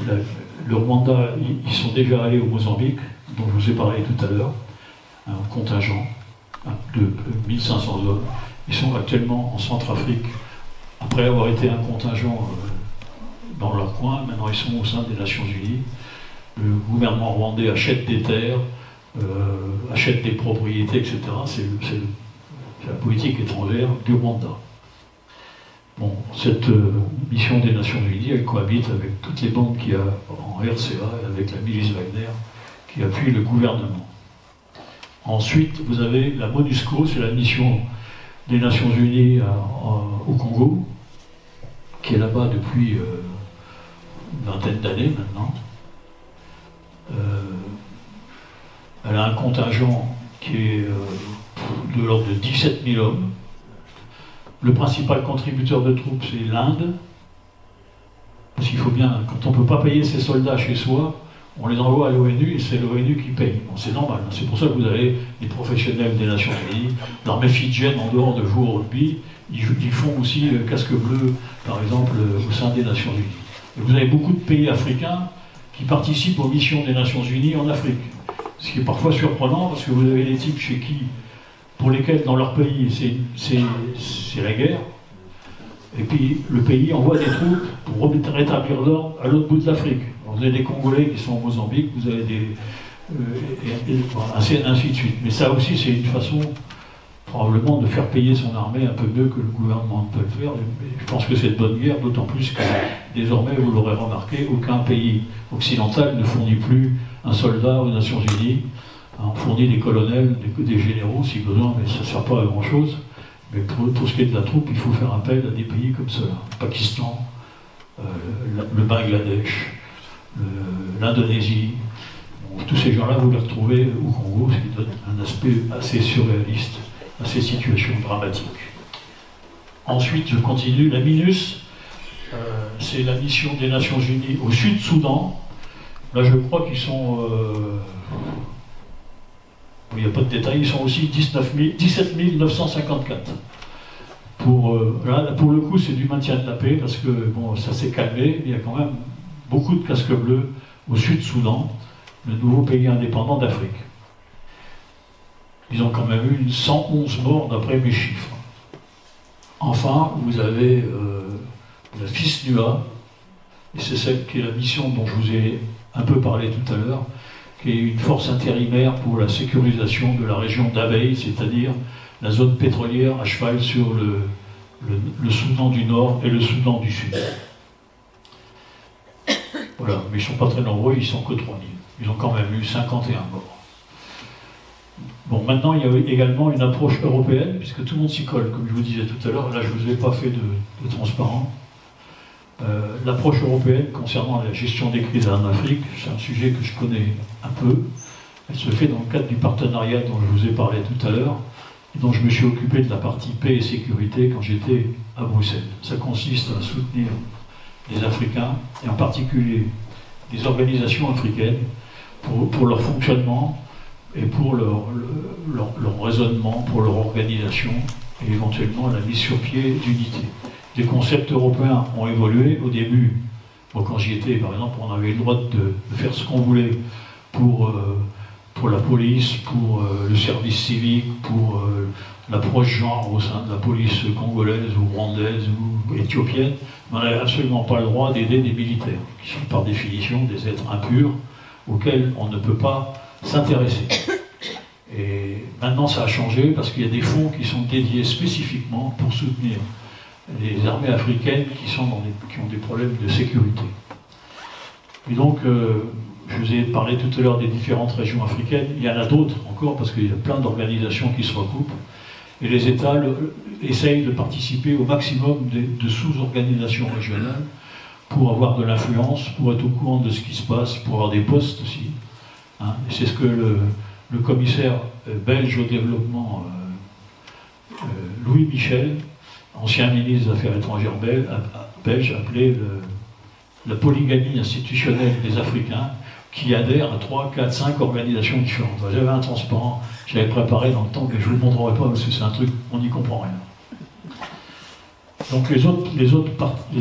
le Rwanda, ils sont déjà allés au Mozambique, dont je vous ai parlé tout à l'heure, un contingent de 1500 hommes. Ils sont actuellement en Centrafrique, après avoir été un contingent dans leur coin, maintenant ils sont au sein des Nations Unies. Le gouvernement rwandais achète des terres, achète des propriétés, etc. C'est la politique étrangère du Rwanda. Bon, cette mission des Nations Unies, elle cohabite avec toutes les bandes qu'il y a en RCA et avec la milice Wagner qui appuie le gouvernement. Ensuite, vous avez la MONUSCO, c'est la mission des Nations Unies au Congo, qui est là-bas depuis une vingtaine d'années maintenant. Elle a un contingent qui est de l'ordre de 17 000 hommes. Le principal contributeur de troupes, c'est l'Inde. Parce qu'il faut bien, quand on ne peut pas payer ses soldats chez soi, on les envoie à l'ONU et c'est l'ONU qui paye. Bon, c'est normal, c'est pour ça que vous avez les professionnels des Nations Unies. L'armée fidjienne, en dehors de jouer au rugby, ils font aussi casque bleu, par exemple, au sein des Nations Unies. Et vous avez beaucoup de pays africains qui participent aux missions des Nations Unies en Afrique. Ce qui est parfois surprenant, parce que vous avez des types pour lesquels, dans leur pays, c'est la guerre. Et puis, le pays envoie des troupes pour rétablir l'ordre à l'autre bout de l'Afrique. Vous avez des Congolais qui sont au Mozambique, vous avez ainsi de suite. Mais ça aussi, c'est une façon, probablement, de faire payer son armée un peu mieux que le gouvernement ne peut le faire. Et je pense que c'est de bonne guerre, d'autant plus que, désormais, vous l'aurez remarqué, aucun pays occidental ne fournit plus un soldat aux Nations Unies. On fournit des colonels, des généraux, si besoin, mais ça ne sert pas à grand-chose. Mais pour ce qui est de la troupe, il faut faire appel à des pays comme cela. Le Pakistan, le Bangladesh, l'Indonésie. Donc, tous ces gens-là, vous les retrouvez au Congo, ce qui donne un aspect assez surréaliste à ces situations dramatiques. Ensuite, je continue. La MINUS, c'est la mission des Nations Unies au Sud-Soudan. Là, je crois qu'ils sont... il n'y a pas de détails, ils sont aussi 17 954. Là, pour le coup, c'est du maintien de la paix, parce que bon, ça s'est calmé, il y a quand même beaucoup de casques bleus au Sud-Soudan, le nouveau pays indépendant d'Afrique. Ils ont quand même eu 111 morts d'après mes chiffres. Enfin, vous avez la FISNUA, et c'est celle qui est la mission dont je vous ai un peu parlé tout à l'heure, qui est une force intérimaire pour la sécurisation de la région d'Abeille, c'est-à-dire la zone pétrolière à cheval sur le Soudan du Nord et le Soudan du Sud. Voilà, mais ils ne sont pas très nombreux, ils ne sont que 3000. Ils ont quand même eu 51 morts. Bon, maintenant, il y a également une approche européenne, puisque tout le monde s'y colle, comme je vous disais tout à l'heure. Là, je ne vous ai pas fait de transparent. L'approche européenne concernant la gestion des crises en Afrique, c'est un sujet que je connais un peu. Elle se fait dans le cadre du partenariat dont je vous ai parlé tout à l'heure, et dont je me suis occupé de la partie paix et sécurité quand j'étais à Bruxelles. Ça consiste à soutenir les Africains, et en particulier les organisations africaines, pour leur fonctionnement et pour leur raisonnement, pour leur organisation, et éventuellement la mise sur pied d'unités. Les concepts européens ont évolué. Au début, bon, quand j'y étais, par exemple, on avait le droit de faire ce qu'on voulait pour la police, pour le service civique, pour l'approche genre au sein de la police congolaise ou rwandaise ou éthiopienne. Mais on n'avait absolument pas le droit d'aider des militaires, qui sont par définition des êtres impurs auxquels on ne peut pas s'intéresser. Et maintenant, ça a changé parce qu'il y a des fonds qui sont dédiés spécifiquement pour soutenir les armées africaines qui ont des problèmes de sécurité. Et donc, je vous ai parlé tout à l'heure des différentes régions africaines. Il y en a d'autres encore, parce qu'il y a plein d'organisations qui se recoupent. Et les États essayent de participer au maximum de sous-organisations régionales pour avoir de l'influence, pour être au courant de ce qui se passe, pour avoir des postes aussi. Hein. Et c'est ce que le commissaire belge au développement, Louis Michel, ancien ministre des Affaires étrangères belge, appelait la polygamie institutionnelle des Africains, qui adhèrent à 3, 4, 5 organisations différentes. J'avais un transparent, je l'avais préparé dans le temps, mais je ne vous le montrerai pas parce que c'est un truc, on n'y comprend rien. Donc les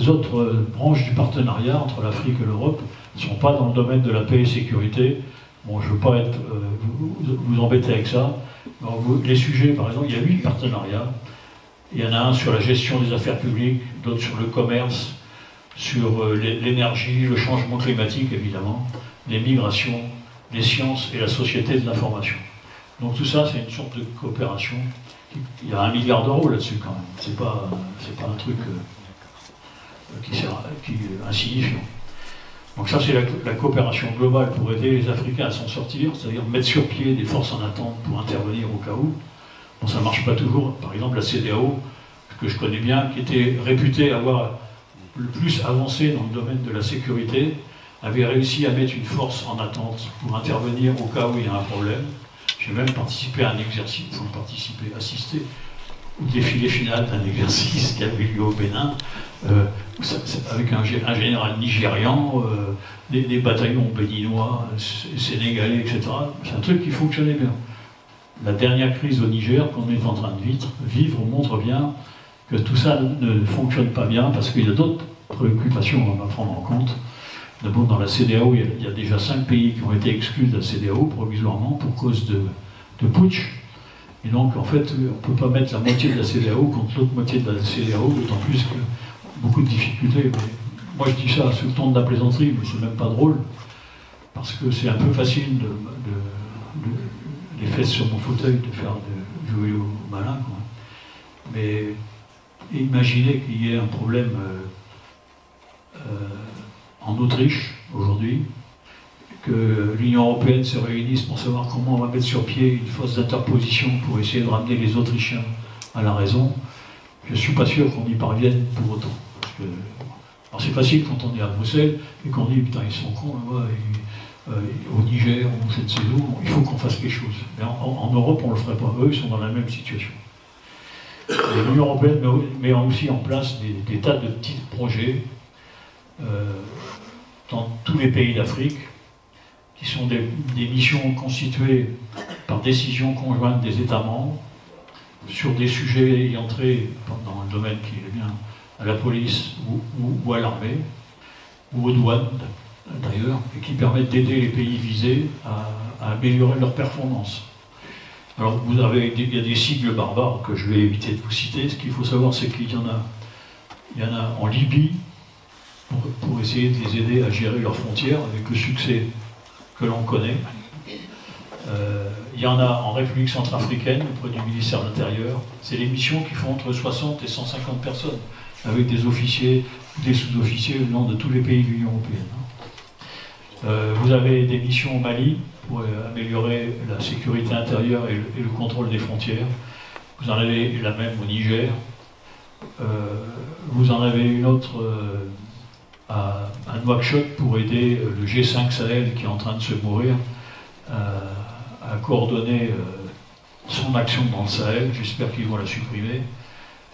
autres branches du partenariat entre l'Afrique et l'Europe ne sont pas dans le domaine de la paix et sécurité. Bon, je ne veux pas vous embêter avec ça. Alors, les sujets, par exemple, il y a 8 partenariats. Il y en a un sur la gestion des affaires publiques, d'autres sur le commerce, sur l'énergie, le changement climatique, évidemment, les migrations, les sciences et la société de l'information. Donc tout ça, c'est une sorte de coopération. Il y a 1 milliard d'euros là-dessus, quand même. C'est pas un truc qui est insignifiant. Donc ça, c'est la coopération globale pour aider les Africains à s'en sortir, c'est-à-dire mettre sur pied des forces en attente pour intervenir au cas où. Bon, ça ne marche pas toujours. Par exemple, la CEDEAO, que je connais bien, qui était réputée avoir le plus avancé dans le domaine de la sécurité, avait réussi à mettre une force en attente pour intervenir au cas où il y a un problème. J'ai même participé à un exercice, assister au défilé final d'un exercice qui avait lieu au Bénin, avec un général nigérian, des bataillons béninois, sénégalais, etc. C'est un truc qui fonctionnait bien. La dernière crise au Niger qu'on est en train de vivre montre bien que tout ça ne fonctionne pas bien parce qu'il y a d'autres préoccupations à prendre en compte. D'abord, dans la CEDEAO, il y a déjà 5 pays qui ont été exclus de la CEDEAO provisoirement pour cause de putsch. Et donc, en fait, on ne peut pas mettre la moitié de la CEDEAO contre l'autre moitié de la CEDEAO, d'autant plus que beaucoup de difficultés. Mais moi, je dis ça sous le ton de la plaisanterie, mais c'est même pas drôle, parce que c'est un peu facile les fesses sur mon fauteuil de jouer au malin, quoi. Mais imaginez qu'il y ait un problème en Autriche aujourd'hui, que l'Union européenne se réunisse pour savoir comment on va mettre sur pied une force d'interposition pour essayer de ramener les Autrichiens à la raison. Je ne suis pas sûr qu'on y parvienne pour autant. Parce que Alors c'est facile quand on est à Bruxelles et qu'on dit putain ils sont cons là-bas, au Niger ou je ne sais où, il faut qu'on fasse quelque chose. Mais en Europe on ne le ferait pas, eux ils sont dans la même situation. L'Union européenne met aussi en place des tas de petits projets dans tous les pays d'Afrique, qui sont des missions constituées par décision conjointe des États membres sur des sujets ayant trait dans le domaine qui est bien à la police ou à l'armée, ou aux douanes d'ailleurs, et qui permettent d'aider les pays visés à améliorer leur performance. Alors il y a des sigles barbares que je vais éviter de vous citer. Ce qu'il faut savoir, c'est qu'il y en a en Libye, pour essayer de les aider à gérer leurs frontières avec le succès que l'on connaît. Il y en a en République centrafricaine, auprès du ministère de l'Intérieur. C'est des missions qui font entre 60 et 150 personnes, avec des officiers, des sous-officiers venant de tous les pays de l'Union européenne. Vous avez des missions au Mali pour améliorer la sécurité intérieure et le contrôle des frontières. Vous en avez la même au Niger. Vous en avez une autre à Nouakchott pour aider le G5 Sahel qui est en train de se mourir à coordonner son action dans le Sahel. J'espère qu'ils vont la supprimer.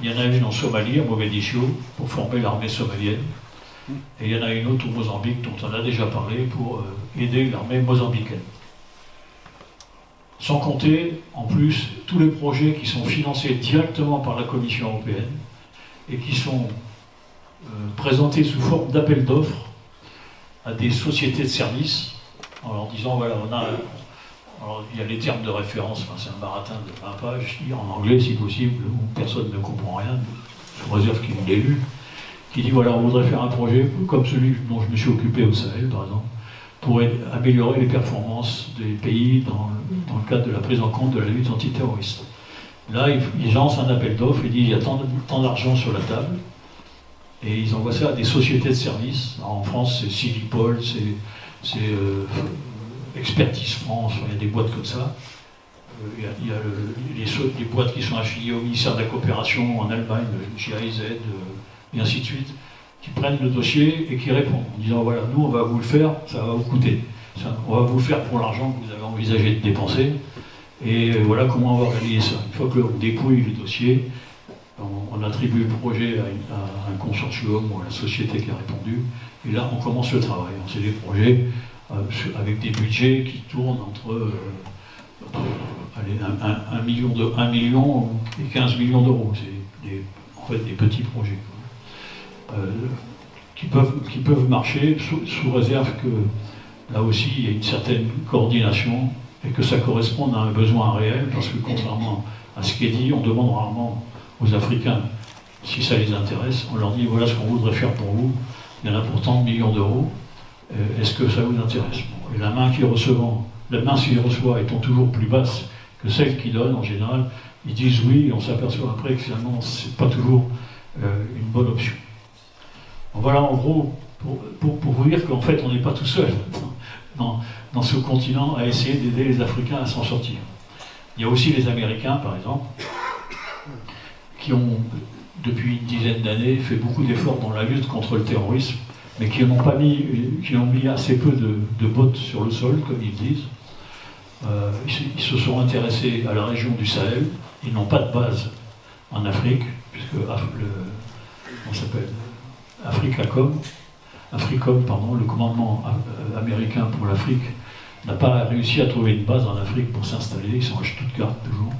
Il y en a une en Somalie, à Mogadiscio, pour former l'armée somalienne. Et il y en a une autre au Mozambique, dont on a déjà parlé, pour aider l'armée mozambicaine. Sans compter, en plus, tous les projets qui sont financés directement par la Commission européenne et qui sont présentés sous forme d'appel d'offres à des sociétés de services, en leur disant, voilà, alors, il y a les termes de référence, enfin, c'est un baratin de 20 pages, en anglais si possible, où personne ne comprend rien, sous réserve qu'il l'ait lu, qui dit, voilà, on voudrait faire un projet comme celui dont je me suis occupé au Sahel, par exemple, pour améliorer les performances des pays dans le cadre de la prise en compte de la lutte antiterroriste. Là, ils lancent un appel d'offres, ils disent, il y a tant d'argent sur la table, et ils envoient ça à des sociétés de services. Alors, en France, c'est Civipol, c'est Expertise France, il y a des boîtes comme ça. Il y a les boîtes qui sont affiliées au ministère de la Coopération en Allemagne, le GIZ, et ainsi de suite, qui prennent le dossier et qui répondent en disant voilà, nous on va vous le faire, ça va vous coûter. On va vous le faire pour l'argent que vous avez envisagé de dépenser, et voilà comment on va organiser ça. Une fois qu'on dépouille le dossier, on attribue le projet à un consortium ou à la société qui a répondu, et là on commence le travail. C'est des projets avec des budgets qui tournent entre 1 million et 15 millions d'euros. C'est en fait des petits projets qui peuvent marcher sous réserve que là aussi il y a une certaine coordination et que ça corresponde à un besoin réel, parce que contrairement à ce qui est dit, on demande rarement aux Africains si ça les intéresse. On leur dit voilà ce qu'on voudrait faire pour vous, il y en a pour tant de millions d'euros, est-ce que ça vous intéresse? Et la main s'il reçoit étant toujours plus basse que celle qui donne en général, ils disent oui et on s'aperçoit après que finalement c'est pas toujours une bonne option. Donc voilà en gros pour vous dire qu'en fait on n'est pas tout seul dans ce continent à essayer d'aider les Africains à s'en sortir. Il y a aussi les Américains par exemple qui ont depuis une dizaine d'années fait beaucoup d'efforts dans la lutte contre le terrorisme, mais qui ont mis assez peu de bottes sur le sol, comme ils disent. Ils se sont intéressés à la région du Sahel. Ils n'ont pas de base en Afrique, puisque Africom, le commandement américain pour l'Afrique, n'a pas réussi à trouver une base en Afrique pour s'installer. Ils sont à Stuttgart toujours.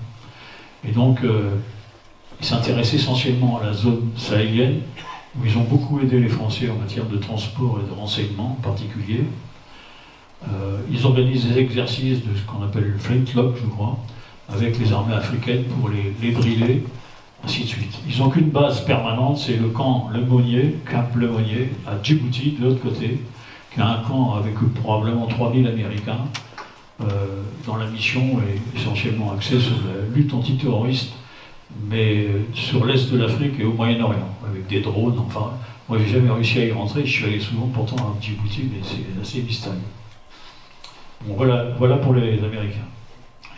Et donc, ils s'intéressent essentiellement à la zone sahélienne, où ils ont beaucoup aidé les Français en matière de transport et de renseignement en particulier. Ils organisent des exercices de ce qu'on appelle le flintlock, je crois, avec les armées africaines pour les driller, ainsi de suite. Ils n'ont qu'une base permanente, c'est le camp Lemonnier, à Djibouti, de l'autre côté, qui a un camp avec probablement 3000 Américains, dont la mission est essentiellement axée sur la lutte antiterroriste, mais sur l'est de l'Afrique et au Moyen-Orient, avec des drones, enfin, moi j'ai jamais réussi à y rentrer, je suis allé souvent pourtant à Djibouti, mais c'est assez mystérieux. Bon, voilà pour les Américains.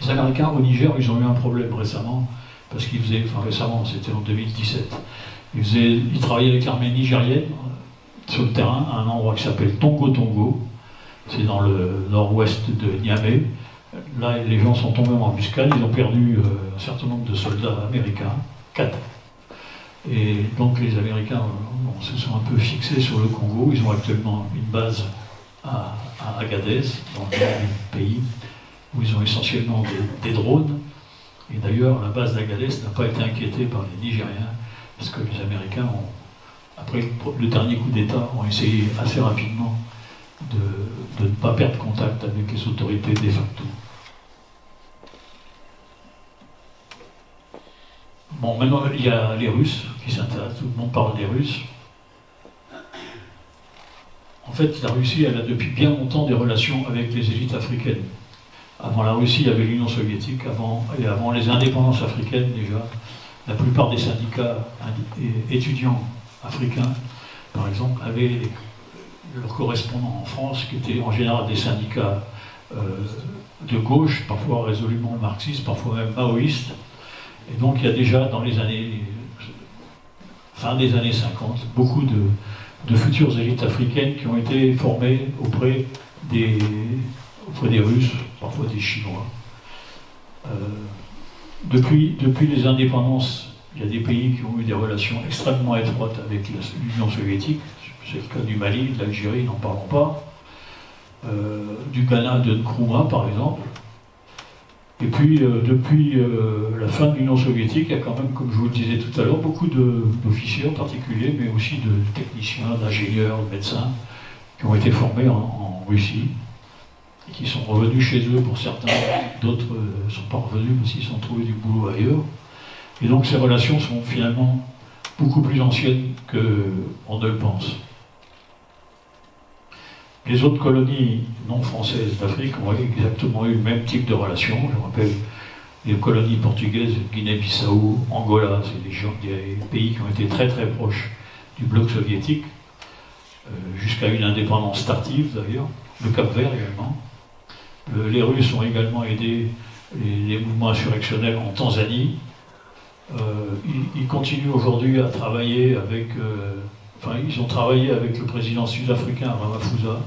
Les Américains au Niger, ils ont eu un problème récemment, parce récemment, c'était en 2017, ils travaillaient avec l'armée nigérienne, sur le terrain à un endroit qui s'appelle Tongo Tongo. C'est dans le nord-ouest de Niamey. Là, les gens sont tombés en embuscade, ils ont perdu un certain nombre de soldats américains, 4. Et donc les Américains se sont un peu fixés sur le Congo. Ils ont actuellement une base à Agadez, dans le nord du pays, où ils ont essentiellement des drones. Et d'ailleurs, la base d'Agadez n'a pas été inquiétée par les Nigériens, parce que les Américains, après le dernier coup d'État, ont essayé assez rapidement de ne pas perdre contact avec les autorités de facto. Bon, maintenant, il y a les Russes qui s'intéressent, tout le monde parle des Russes. En fait, la Russie, elle a depuis bien longtemps des relations avec les élites africaines. Avant la Russie, il y avait l'Union soviétique, et avant les indépendances africaines déjà, la plupart des syndicats étudiants africains, par exemple, avaient leurs correspondants en France, qui étaient en général des syndicats de gauche, parfois résolument marxistes, parfois même maoïstes. Et donc il y a déjà dans les années, fin des années 50, beaucoup de futures élites africaines qui ont été formées auprès des Russes, parfois des Chinois. Depuis les indépendances, il y a des pays qui ont eu des relations extrêmement étroites avec l'Union soviétique. C'est le cas du Mali, de l'Algérie, n'en parlons pas. Du Ghana, de Nkrumah, par exemple. Et puis, depuis la fin de l'Union soviétique, il y a quand même, comme je vous le disais tout à l'heure, beaucoup d'officiers en particulier, mais aussi de techniciens, d'ingénieurs, de médecins, qui ont été formés en Russie, et qui sont revenus chez eux pour certains, d'autres ne sont pas revenus parce qu'ils ont trouvé du boulot ailleurs. Et donc ces relations sont finalement beaucoup plus anciennes qu'on ne le pense. Les autres colonies non françaises d'Afrique ont exactement eu le même type de relations. Je me rappelle les colonies portugaises, Guinée-Bissau, Angola, c'est des pays qui ont été très très proches du bloc soviétique, jusqu'à une indépendance tardive d'ailleurs, le Cap-Vert également. Les Russes ont également aidé les mouvements insurrectionnels en Tanzanie. Ils continuent aujourd'hui à travailler avec... ils ont travaillé avec le président sud-africain Ramaphosa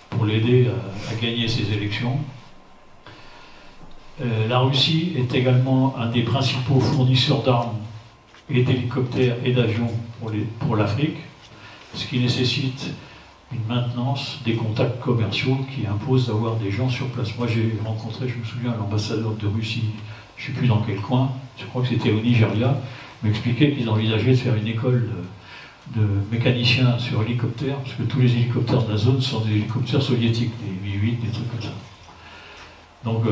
pour l'aider à gagner ses élections. La Russie est également un des principaux fournisseurs d'armes et d'hélicoptères et d'avions pour l'Afrique, ce qui nécessite une maintenance des contacts commerciaux qui imposent d'avoir des gens sur place. Moi j'ai rencontré, je me souviens, l'ambassadeur de Russie, je ne sais plus dans quel coin, je crois que c'était au Nigeria, m'expliquait qu'ils envisageaient de faire une école de mécaniciens sur hélicoptères, parce que tous les hélicoptères de la zone sont des hélicoptères soviétiques, des Mi-8, des trucs comme ça. Donc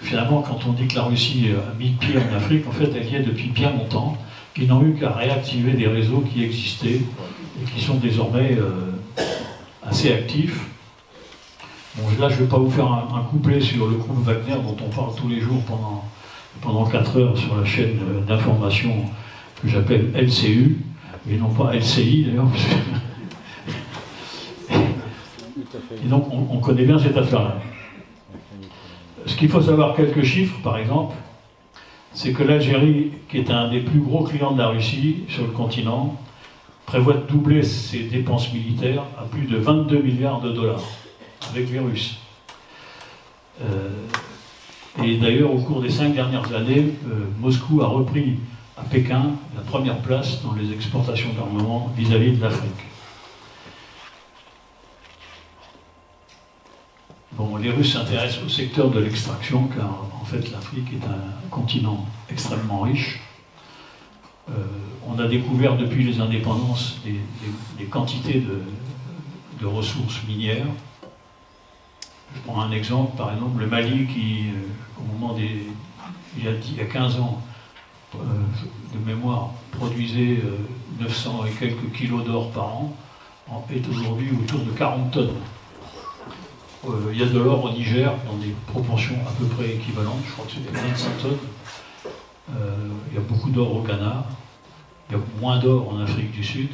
finalement, quand on dit que la Russie a mis pied en Afrique, en fait elle y est depuis bien longtemps. Ils n'ont eu qu'à réactiver des réseaux qui existaient et qui sont désormais assez actifs. Bon, là, je ne vais pas vous faire un couplet sur le groupe Wagner dont on parle tous les jours pendant 4 heures sur la chaîne d'information que j'appelle LCU, et non pas LCI d'ailleurs. Et donc on connaît bien cette affaire-là. Ce qu'il faut savoir, quelques chiffres par exemple, c'est que l'Algérie, qui est un des plus gros clients de la Russie sur le continent, prévoit de doubler ses dépenses militaires à plus de 22 milliards de dollars avec les Russes. Et d'ailleurs, au cours des 5 dernières années, Moscou a repris à Pékin la première place dans les exportations d'armement vis-à-vis de l'Afrique. Bon, les Russes s'intéressent au secteur de l'extraction, car en fait l'Afrique est un continent extrêmement riche. On a découvert depuis les indépendances des quantités de ressources minières. Je prends un exemple, par exemple le Mali qui, au moment il y a 15 ans, de mémoire, produisait 900 et quelques kilos d'or par an, est aujourd'hui autour de 40 tonnes. Il y a de l'or au Niger dans des proportions à peu près équivalentes, je crois que c'est 25 tonnes. Il y a beaucoup d'or au Ghana, il y a moins d'or en Afrique du Sud,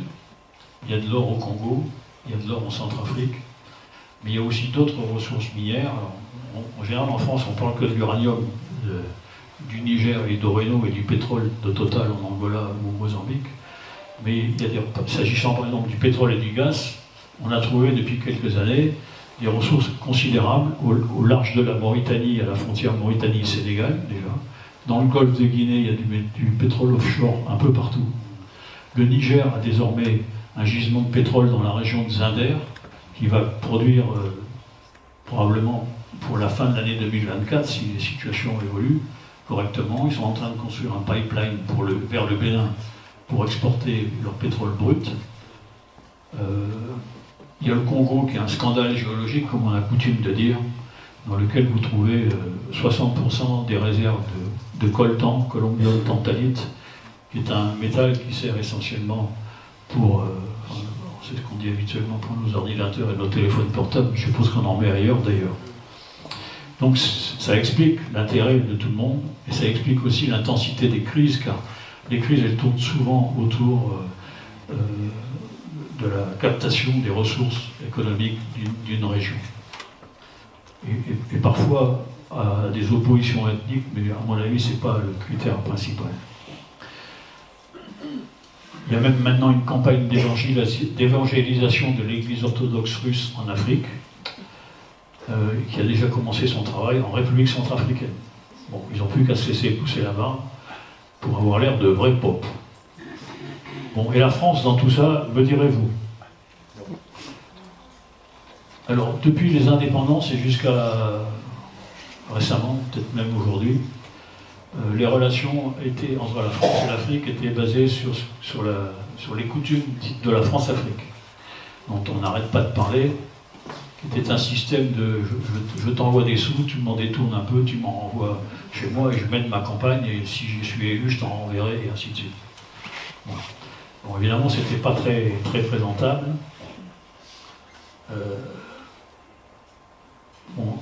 il y a de l'or au Congo, il y a de l'or en Centrafrique, mais il y a aussi d'autres ressources minières. Alors, en général, en France, on parle que de l'uranium du Niger et d'Oreno et du pétrole de Total en Angola ou au Mozambique, Mais s'agissant par exemple du pétrole et du gaz, on a trouvé depuis quelques années des ressources considérables au large de la Mauritanie, à la frontière Mauritanie-Sénégal déjà. Dans le golfe de Guinée, il y a du pétrole offshore un peu partout. Le Niger a désormais un gisement de pétrole dans la région de Zinder, qui va produire probablement pour la fin de l'année 2024, si les situations évoluent correctement. Ils sont en train de construire un pipeline vers le Bénin pour exporter leur pétrole brut. Il y a le Congo qui est un scandale géologique, comme on a coutume de dire, dans lequel vous trouvez 60% des réserves de coltan, colombium tantalite, qui est un métal qui sert essentiellement pour, c'est ce qu'on dit habituellement pour nos ordinateurs et nos téléphones portables, je suppose qu'on en met ailleurs d'ailleurs. Donc ça explique l'intérêt de tout le monde, et ça explique aussi l'intensité des crises, car les crises elles tournent souvent autour de la captation des ressources économiques d'une région. Et parfois à des oppositions ethniques, mais à mon avis, ce n'est pas le critère principal. Il y a même maintenant une campagne d'évangélisation de l'Église orthodoxe russe en Afrique, qui a déjà commencé son travail en République centrafricaine. Bon, ils n'ont plus qu'à se laisser pousser la barbe pour avoir l'air de vrais popes. Bon, et la France dans tout ça, me direz-vous? Alors, depuis les indépendances et jusqu'à récemment, peut-être même aujourd'hui, les relations entre la France et l'Afrique étaient basées sur les coutumes dites de la France-Afrique, dont on n'arrête pas de parler, qui était un système de je t'envoie des sous, tu m'en détournes un peu, tu m'en renvoies chez moi et je mène ma campagne et si je suis élu, je t'en renverrai et ainsi de suite. Bon, évidemment, c'était pas très, très présentable.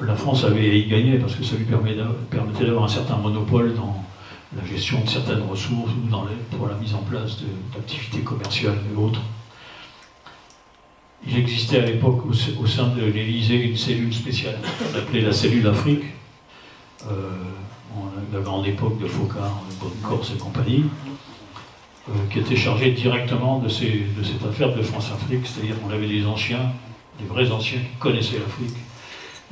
La France avait à y gagner parce que ça lui permettait d'avoir un certain monopole dans la gestion de certaines ressources ou pour la mise en place d'activités commerciales et autres. Il existait à l'époque au sein de l'Élysée une cellule spéciale qu'on appelait la cellule Afrique, la grande époque de Focard, de Bonnecorse et compagnie, qui était chargée directement de cette affaire de France-Afrique, c'est-à-dire qu'on avait des vrais anciens qui connaissaient l'Afrique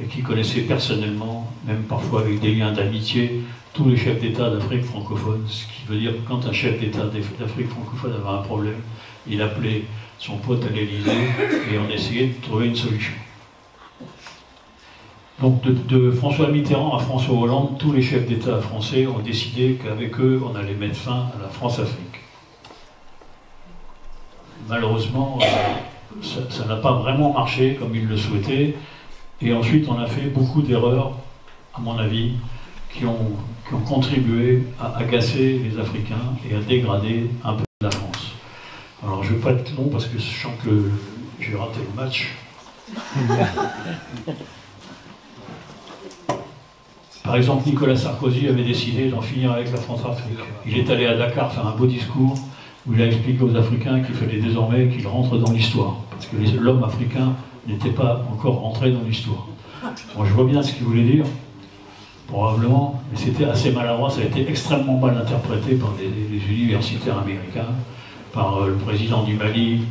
et qui connaissaient personnellement, même parfois avec des liens d'amitié, tous les chefs d'État d'Afrique francophone, ce qui veut dire que quand un chef d'État d'Afrique francophone avait un problème, il appelait son pote à l'Élysée et on essayait de trouver une solution. Donc de François Mitterrand à François Hollande, tous les chefs d'État français ont décidé qu'avec eux, on allait mettre fin à la France-Afrique. Malheureusement, ça n'a pas vraiment marché comme ils le souhaitaient. Et ensuite, on a fait beaucoup d'erreurs, à mon avis, qui ont contribué à agacer les Africains et à dégrader un peu la France. Alors, je ne vais pas être long parce que je sens que j'ai raté le match. Par exemple, Nicolas Sarkozy avait décidé d'en finir avec la France-Afrique. Il est allé à Dakar faire un beau discours où il a expliqué aux Africains qu'il fallait désormais qu'ils rentrent dans l'histoire, parce que l'homme africain n'était pas encore rentré dans l'histoire. Bon, je vois bien ce qu'il voulait dire, probablement, mais c'était assez maladroit, ça a été extrêmement mal interprété par les universitaires américains, par le président du Mali,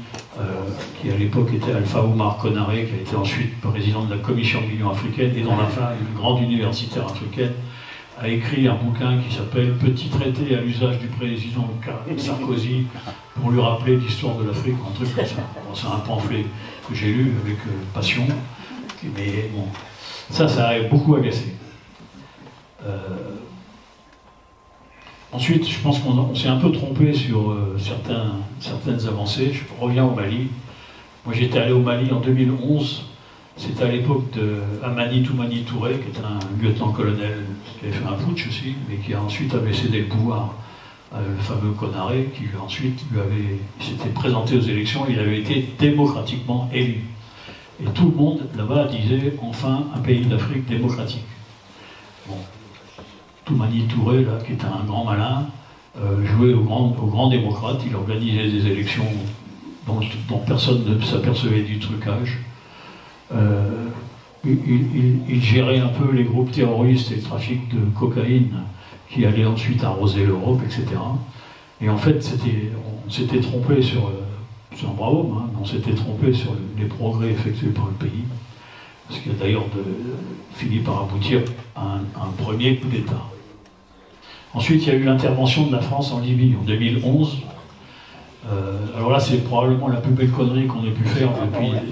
qui à l'époque était Alpha Oumar Konaré, qui a été ensuite président de la Commission de l'Union africaine, et dont la fin, une grande universitaire africaine, a écrit un bouquin qui s'appelle « Petit traité à l'usage du président Sarkozy pour lui rappeler l'histoire de l'Afrique », un truc comme ça. Bon, c'est un pamphlet que j'ai lu avec passion, mais bon, ça a beaucoup agacé. Ensuite, je pense qu'on s'est un peu trompé sur certaines avancées. Je reviens au Mali. Moi, j'étais allé au Mali en 2011. C'était à l'époque de Amani Toumani Touré, qui était un lieutenant-colonel qui avait fait un putsch aussi, mais qui a ensuite avait cédé le pouvoir à le fameux Konaré, qui ensuite s'était présenté aux élections. Il avait été démocratiquement élu. Et tout le monde là-bas disait enfin un pays d'Afrique démocratique. Bon. Toumani Touré, là, qui était un grand malin, jouait au grand démocrate. Il organisait des élections dont personne ne s'apercevait du trucage. Il gérait un peu les groupes terroristes et le trafic de cocaïne qui allaient ensuite arroser l'Europe, etc. Et en fait, on s'était trompé sur un bravo, hein, on s'était trompé sur les progrès effectués par le pays, ce qui a d'ailleurs fini par aboutir à un premier coup d'État. Ensuite, il y a eu l'intervention de la France en Libye en 2011. Alors là, c'est probablement la plus belle connerie qu'on ait pu faire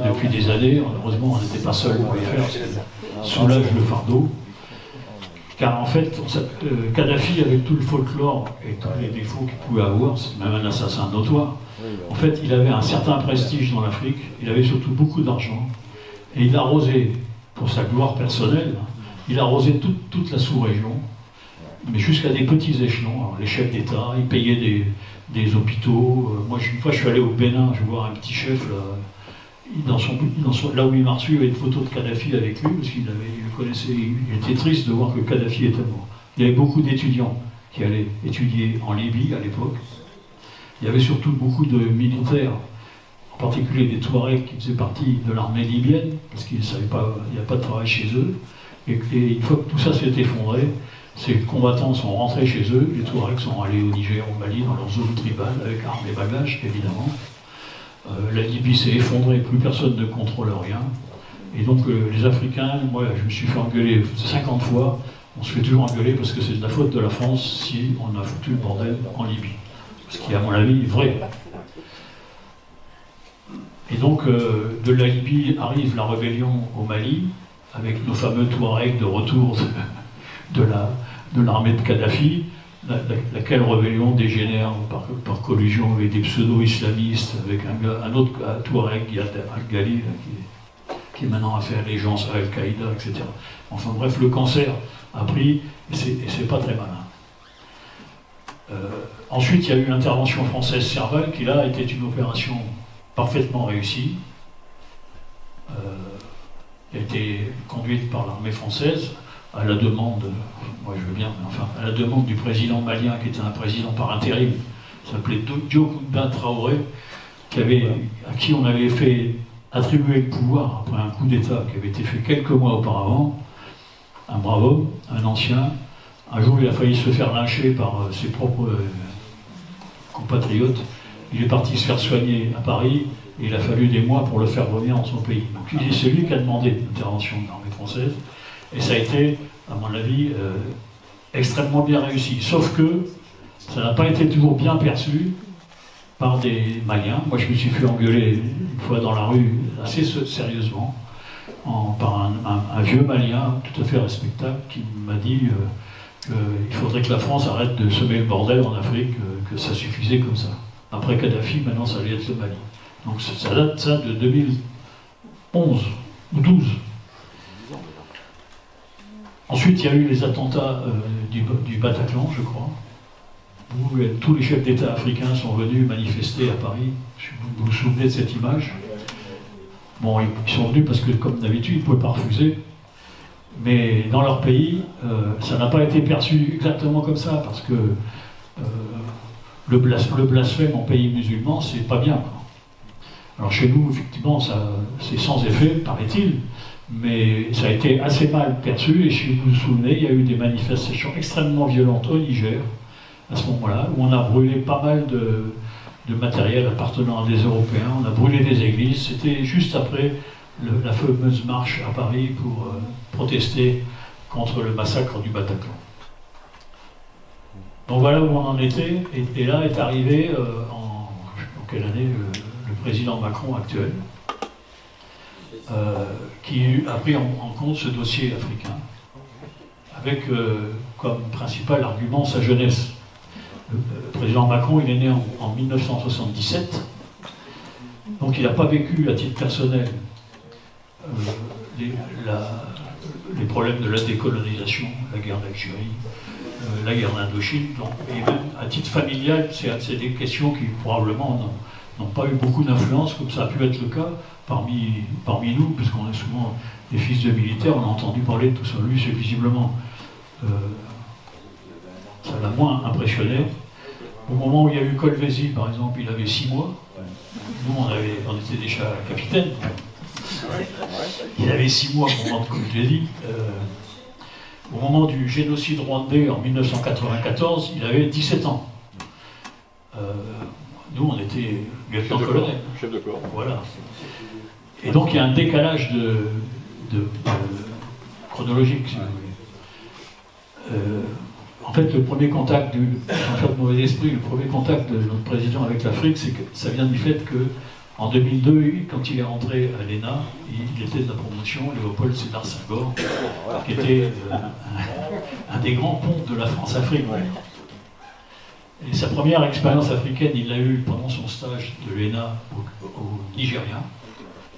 depuis des années. Heureusement, on n'était pas seul pour les faire, ça soulage le fardeau. Car en fait, Kadhafi, avec tout le folklore et tous les défauts qu'il pouvait avoir, c'est même un assassin notoire, en fait, il avait un certain prestige dans l'Afrique, il avait surtout beaucoup d'argent, et il arrosait, pour sa gloire personnelle, il arrosait toute la sous-région, mais jusqu'à des petits échelons. Alors, les chefs d'État, ils payaient des hôpitaux. Moi, une fois, je suis allé au Bénin, je vois un petit chef, là où il m'a reçu, il y avait une photo de Kadhafi avec lui, parce qu'il le connaissait, il était triste de voir que Kadhafi était mort. Il y avait beaucoup d'étudiants qui allaient étudier en Libye à l'époque. Il y avait surtout beaucoup de militaires, en particulier des Touaregs qui faisaient partie de l'armée libyenne, parce qu'ils ne savaient pas, il n'y a pas de travail chez eux. Et une fois que tout ça s'est effondré, ces combattants sont rentrés chez eux, les Touaregs sont allés au Niger, au Mali, dans leur zone tribale, avec armes et bagages, évidemment. La Libye s'est effondrée, plus personne ne contrôle rien. Et donc les Africains, moi je me suis fait engueuler 50 fois, on se fait toujours engueuler parce que c'est de la faute de la France si on a foutu le bordel en Libye. Ce qui est à mon avis vrai. Et donc de la Libye arrive la rébellion au Mali, avec nos fameux Touaregs de retour de l'armée de Kadhafi, laquelle rébellion dégénère par collusion avec des pseudo-islamistes, avec un autre Touareg, Al-Ghali, qui maintenant a fait allégeance à Al-Qaïda, etc. Enfin bref, le cancer a pris, et c'est pas très malin. Ensuite, il y a eu l'intervention française Serval, qui là était une opération parfaitement réussie, qui a été conduite par l'armée française, à la demande, moi je veux bien, mais enfin, à la demande du président malien, qui était un président par intérim, qui s'appelait Diokounda Traoré, à qui on avait fait attribuer le pouvoir après un coup d'État qui avait été fait quelques mois auparavant. Un brave homme, un ancien. Un jour, il a failli se faire lyncher par ses propres compatriotes. Il est parti se faire soigner à Paris, et il a fallu des mois pour le faire revenir dans son pays. Donc c'est lui qui a demandé l'intervention de l'armée française. Et ça a été, à mon avis, extrêmement bien réussi. Sauf que ça n'a pas été toujours bien perçu par des Maliens. Moi, je me suis fait engueuler une fois dans la rue, assez sérieusement, par un vieux Malien tout à fait respectable qui m'a dit qu'il faudrait que la France arrête de semer le bordel en Afrique, que ça suffisait comme ça. Après Kadhafi, maintenant, ça allait être le Mali. Donc ça date ça de 2011 ou 12. Ensuite, il y a eu les attentats du Bataclan, je crois, où tous les chefs d'État africains sont venus manifester à Paris. Vous vous souvenez de cette image? Bon, ils sont venus parce que, comme d'habitude, ils ne pouvaient pas refuser. Mais dans leur pays, ça n'a pas été perçu exactement comme ça, parce que le blasphème en pays musulman, c'est pas bien, quoi. Alors chez nous, effectivement, c'est sans effet, paraît-il. Mais ça a été assez mal perçu, et si vous vous souvenez, il y a eu des manifestations extrêmement violentes au Niger, à ce moment-là, où on a brûlé pas mal de matériel appartenant à des Européens, on a brûlé des églises. C'était juste après la fameuse marche à Paris pour protester contre le massacre du Bataclan. Donc voilà où on en était, et là est arrivé, en quelle année, le président Macron actuel, qui a pris en compte ce dossier africain, avec comme principal argument sa jeunesse. Le président Macron, il est né en 1977, donc il n'a pas vécu à titre personnel les problèmes de la décolonisation, la guerre d'Algérie, la guerre d'Indochine, et même à titre familial, c'est des questions qui probablement n'ont pas eu beaucoup d'influence, comme ça a pu être le cas parmi nous, puisqu'on est souvent des fils de militaires, on a entendu parler de tout ça. Lui, c'est visiblement, ça l'a moins impressionné. Au moment où il y a eu Colvézi, par exemple, il avait 6 mois. Nous, on était déjà capitaine. Il avait 6 mois au moment de Colvézi. Au moment du génocide rwandais en 1994, il avait 17 ans. nous, on était lieutenant-colonel.
Chef de corps.
Voilà. Et donc, il y a un décalage chronologique, si vous voulez. En fait, le premier contact, sans faire de mauvais esprit, le premier contact de notre président avec l'Afrique, c'est que ça vient du fait que en 2002, quand il est rentré à l'ENA, il était de la promotion Léopold Sédar Senghor, qui était un des grands ponts de la France-Afrique. Et sa première expérience africaine, il l'a eue pendant son stage de l'ENA au Nigeria,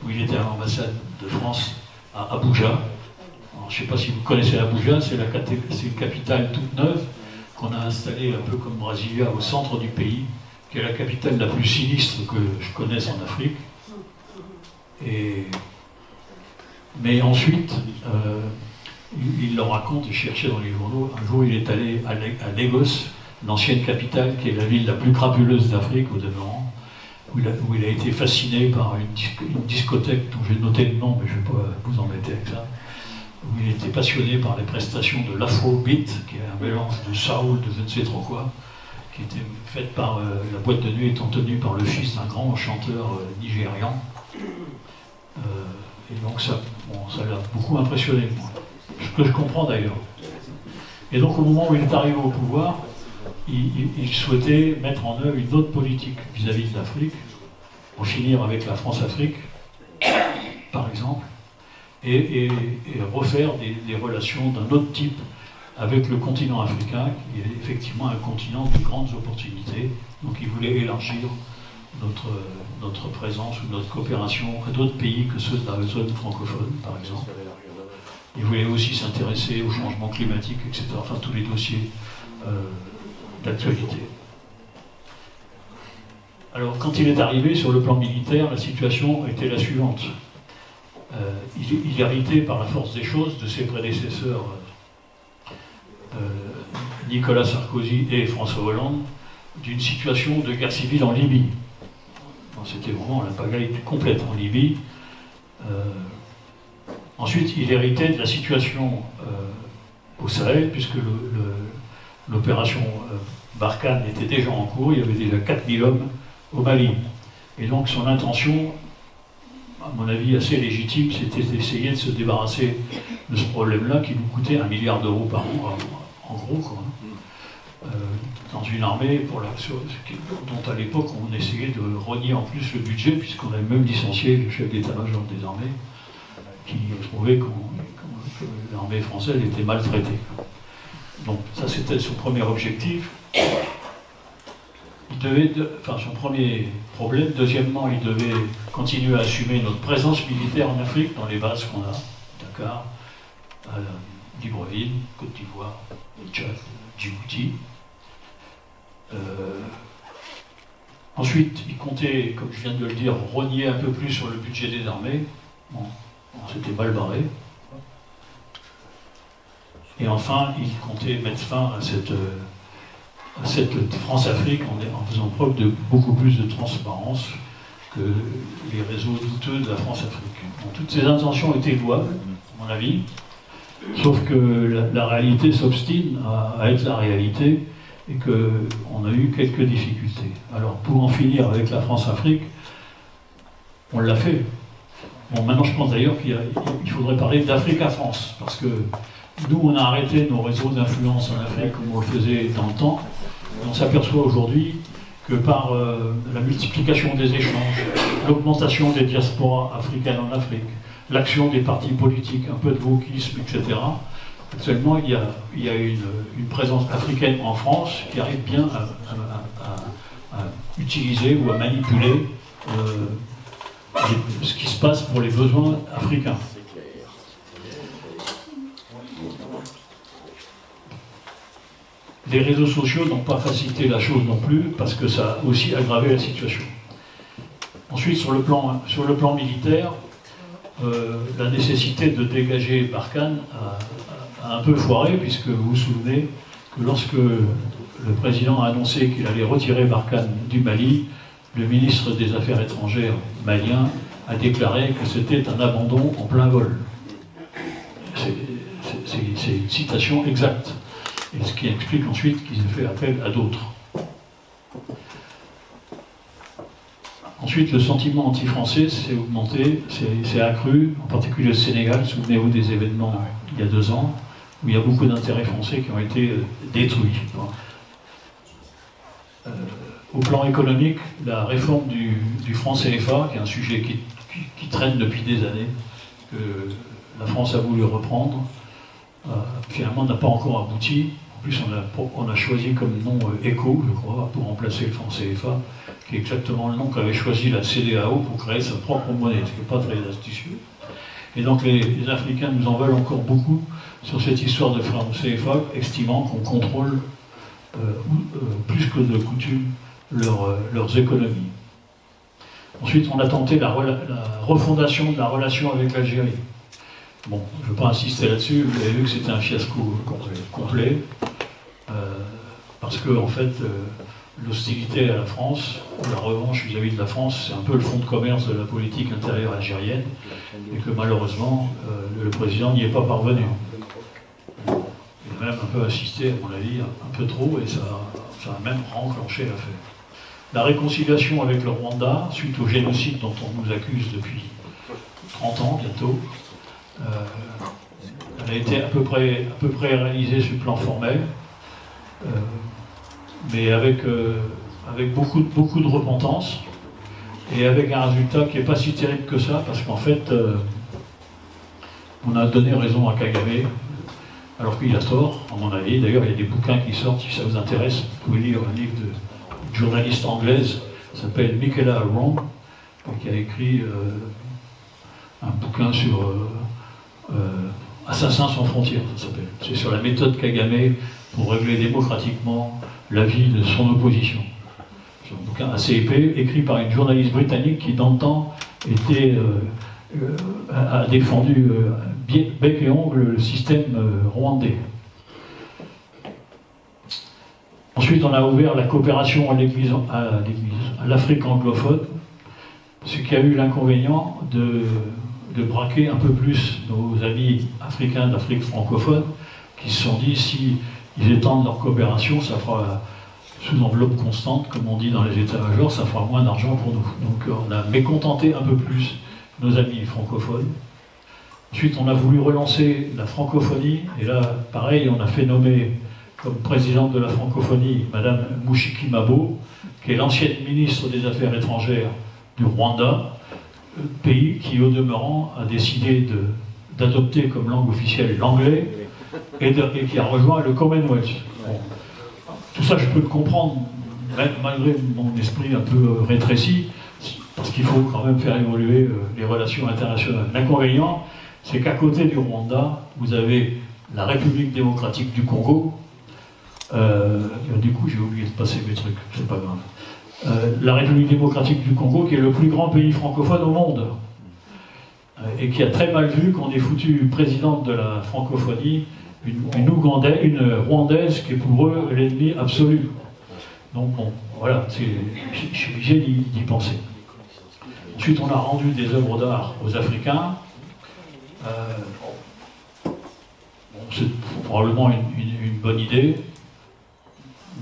où il était à l'ambassade de France à Abuja. Alors, je ne sais pas si vous connaissez Abuja, c'est une capitale toute neuve qu'on a installée un peu comme Brasilia au centre du pays, qui est la capitale la plus sinistre que je connaisse en Afrique. Mais ensuite, il le raconte, il cherchait dans les journaux, un jour il est allé à Lagos, l'ancienne capitale, qui est la ville la plus crapuleuse d'Afrique au demeurant, où il a été fasciné par une discothèque dont j'ai noté le nom, mais je ne vais pas vous embêter avec ça, où il était passionné par les prestations de l'afrobeat, qui est un mélange de soul, de je ne sais trop quoi, qui était faite par la boîte de nuit étant tenue par le fils d'un grand chanteur nigérian. Et donc ça l'a beaucoup impressionné, moi. Ce que je comprends d'ailleurs. Et donc au moment où il est arrivé au pouvoir, il souhaitait mettre en œuvre une autre politique vis-à-vis de l'Afrique, en finir avec la France-Afrique, par exemple, et refaire des relations d'un autre type avec le continent africain, qui est effectivement un continent de grandes opportunités. Donc il voulait élargir notre présence ou notre coopération à d'autres pays que ceux de la zone francophone, par exemple. Il voulait aussi s'intéresser au changement climatique, etc. Enfin, tous les dossiers d'actualité. Alors, quand il est arrivé sur le plan militaire, la situation était la suivante. Il héritait par la force des choses de ses prédécesseurs Nicolas Sarkozy et François Hollande, d'une situation de guerre civile en Libye. C'était vraiment la pagaille complète en Libye. Ensuite, il héritait de la situation au Sahel, puisque l'opération Barkhane était déjà en cours, il y avait déjà 4000 hommes au Mali. Et donc son intention, à mon avis assez légitime, c'était d'essayer de se débarrasser de ce problème-là qui nous coûtait 1 milliard d'euros par an, en gros, quoi. Dans une armée dont à l'époque on essayait de rogner en plus le budget, puisqu'on avait même licencié le chef d'état-major des armées, qui trouvait que l'armée française était maltraitée. Donc ça c'était son premier objectif. Son premier problème. Deuxièmement, il devait continuer à assumer notre présence militaire en Afrique, dans les bases qu'on a, Dakar, Libreville, Côte d'Ivoire, Tchad, Djibouti. Ensuite, il comptait, comme je viens de le dire, rogner un peu plus sur le budget des armées. Bon, c'était mal barré. Et enfin, il comptait mettre fin à cette France-Afrique en faisant preuve de beaucoup plus de transparence que les réseaux douteux de la France-Afrique. Bon, toutes ces intentions étaient louables, à mon avis, sauf que la réalité s'obstine à être la réalité et qu'on a eu quelques difficultés. Alors, pour en finir avec la France-Afrique, on l'a fait. Bon, maintenant, je pense d'ailleurs qu'il faudrait parler d'Afrique-France, parce que nous, on a arrêté nos réseaux d'influence en Afrique comme on le faisait dans le temps. On s'aperçoit aujourd'hui que par la multiplication des échanges, l'augmentation des diasporas africaines en Afrique, l'action des partis politiques, un peu de wokisme, etc., actuellement, il y a une présence africaine en France qui arrive bien à utiliser ou à manipuler ce qui se passe pour les besoins africains. Les réseaux sociaux n'ont pas facilité la chose non plus, parce que ça a aussi aggravé la situation. Ensuite, sur le plan militaire, la nécessité de dégager Barkhane a un peu foiré, puisque vous vous souvenez que lorsque le président a annoncé qu'il allait retirer Barkhane du Mali, le ministre des Affaires étrangères malien a déclaré que c'était un abandon en plein vol. C'est une citation exacte. Et ce qui explique ensuite qu'ils aient fait appel à d'autres. Ensuite, le sentiment anti-français s'est augmenté, s'est accru, en particulier au Sénégal. Souvenez-vous des événements il y a 2 ans, où il y a beaucoup d'intérêts français qui ont été détruits. Au plan économique, la réforme du franc CFA, qui est un sujet qui traîne depuis des années, que la France a voulu reprendre, finalement n'a pas encore abouti. En plus, on a choisi comme nom ECO, je crois, pour remplacer le franc CFA, qui est exactement le nom qu'avait choisi la CEDEAO pour créer sa propre monnaie, ce qui n'est pas très astucieux. Et donc les Africains nous en veulent encore beaucoup sur cette histoire de franc CFA, estimant qu'on contrôle plus que de coutume leurs économies. Ensuite, on a tenté la refondation de la relation avec l'Algérie. Bon, je ne vais pas insister là-dessus, vous avez vu que c'était un fiasco complet, parce que, en fait, l'hostilité à la France, ou la revanche vis-à-vis de la France, c'est un peu le fonds de commerce de la politique intérieure algérienne, et que malheureusement, le président n'y est pas parvenu. Il a même un peu insisté, à mon avis, un peu trop, et ça a même enclenché l'affaire. La réconciliation avec le Rwanda, suite au génocide dont on nous accuse depuis 30 ans bientôt, elle a été à peu près réalisée sur le plan formel, mais avec beaucoup de repentance, et avec un résultat qui n'est pas si terrible que ça, parce qu'en fait, on a donné raison à Kagame, alors qu'il a tort, à mon avis. D'ailleurs, il y a des bouquins qui sortent, si ça vous intéresse, vous pouvez lire un livre de journaliste anglaise, qui s'appelle Michaela Wrong, qui a écrit un bouquin sur Assassins sans frontières, ça s'appelle. C'est sur la méthode Kagame pour régler démocratiquement la vie de son opposition. C'est un bouquin assez épais, écrit par une journaliste britannique qui, dans le temps, a défendu bec et ongle le système rwandais. Ensuite, on a ouvert la coopération à l'Afrique anglophone, ce qui a eu l'inconvénient de braquer un peu plus nos amis africains d'Afrique francophone, qui se sont dit, si ils étendent leur coopération, ça fera sous enveloppe constante, comme on dit dans les états-majors, ça fera moins d'argent pour nous. Donc on a mécontenté un peu plus nos amis francophones. Ensuite, on a voulu relancer la francophonie, et là, pareil, on a fait nommer comme présidente de la francophonie Madame Mushiki Mabo, qui est l'ancienne ministre des Affaires étrangères du Rwanda, pays qui, au demeurant, a décidé d'adopter comme langue officielle l'anglais et qui a rejoint le Commonwealth. Bon. Tout ça, je peux le comprendre, malgré mon esprit un peu rétréci, parce qu'il faut quand même faire évoluer les relations internationales. L'inconvénient, c'est qu'à côté du Rwanda, vous avez la République démocratique du Congo. Du coup, j'ai oublié de passer mes trucs, c'est pas grave. La République démocratique du Congo, qui est le plus grand pays francophone au monde, et qui a très mal vu qu'on ait foutu présidente de la francophonie une Rwandaise qui est pour eux l'ennemi absolu. Donc bon, voilà, je suis obligé d'y penser. Ensuite, on a rendu des œuvres d'art aux Africains. C'est probablement une bonne idée,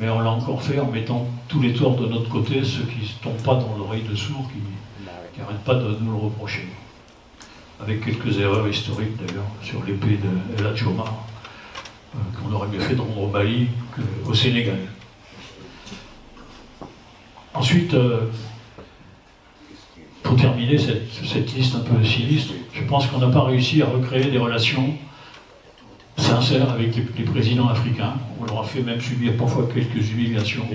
mais on l'a encore fait en mettant tous les torts de notre côté, ceux qui ne tombent pas dans l'oreille de sourds, qui n'arrêtent pas de nous le reprocher. Avec quelques erreurs historiques d'ailleurs, sur l'épée de El Hadj Omar, qu'on aurait mieux fait de rendre au Mali qu'au Sénégal. Ensuite, pour terminer cette liste un peu sinistre, je pense qu'on n'a pas réussi à recréer des relations sincères avec les présidents africains. On leur a fait même subir parfois quelques humiliations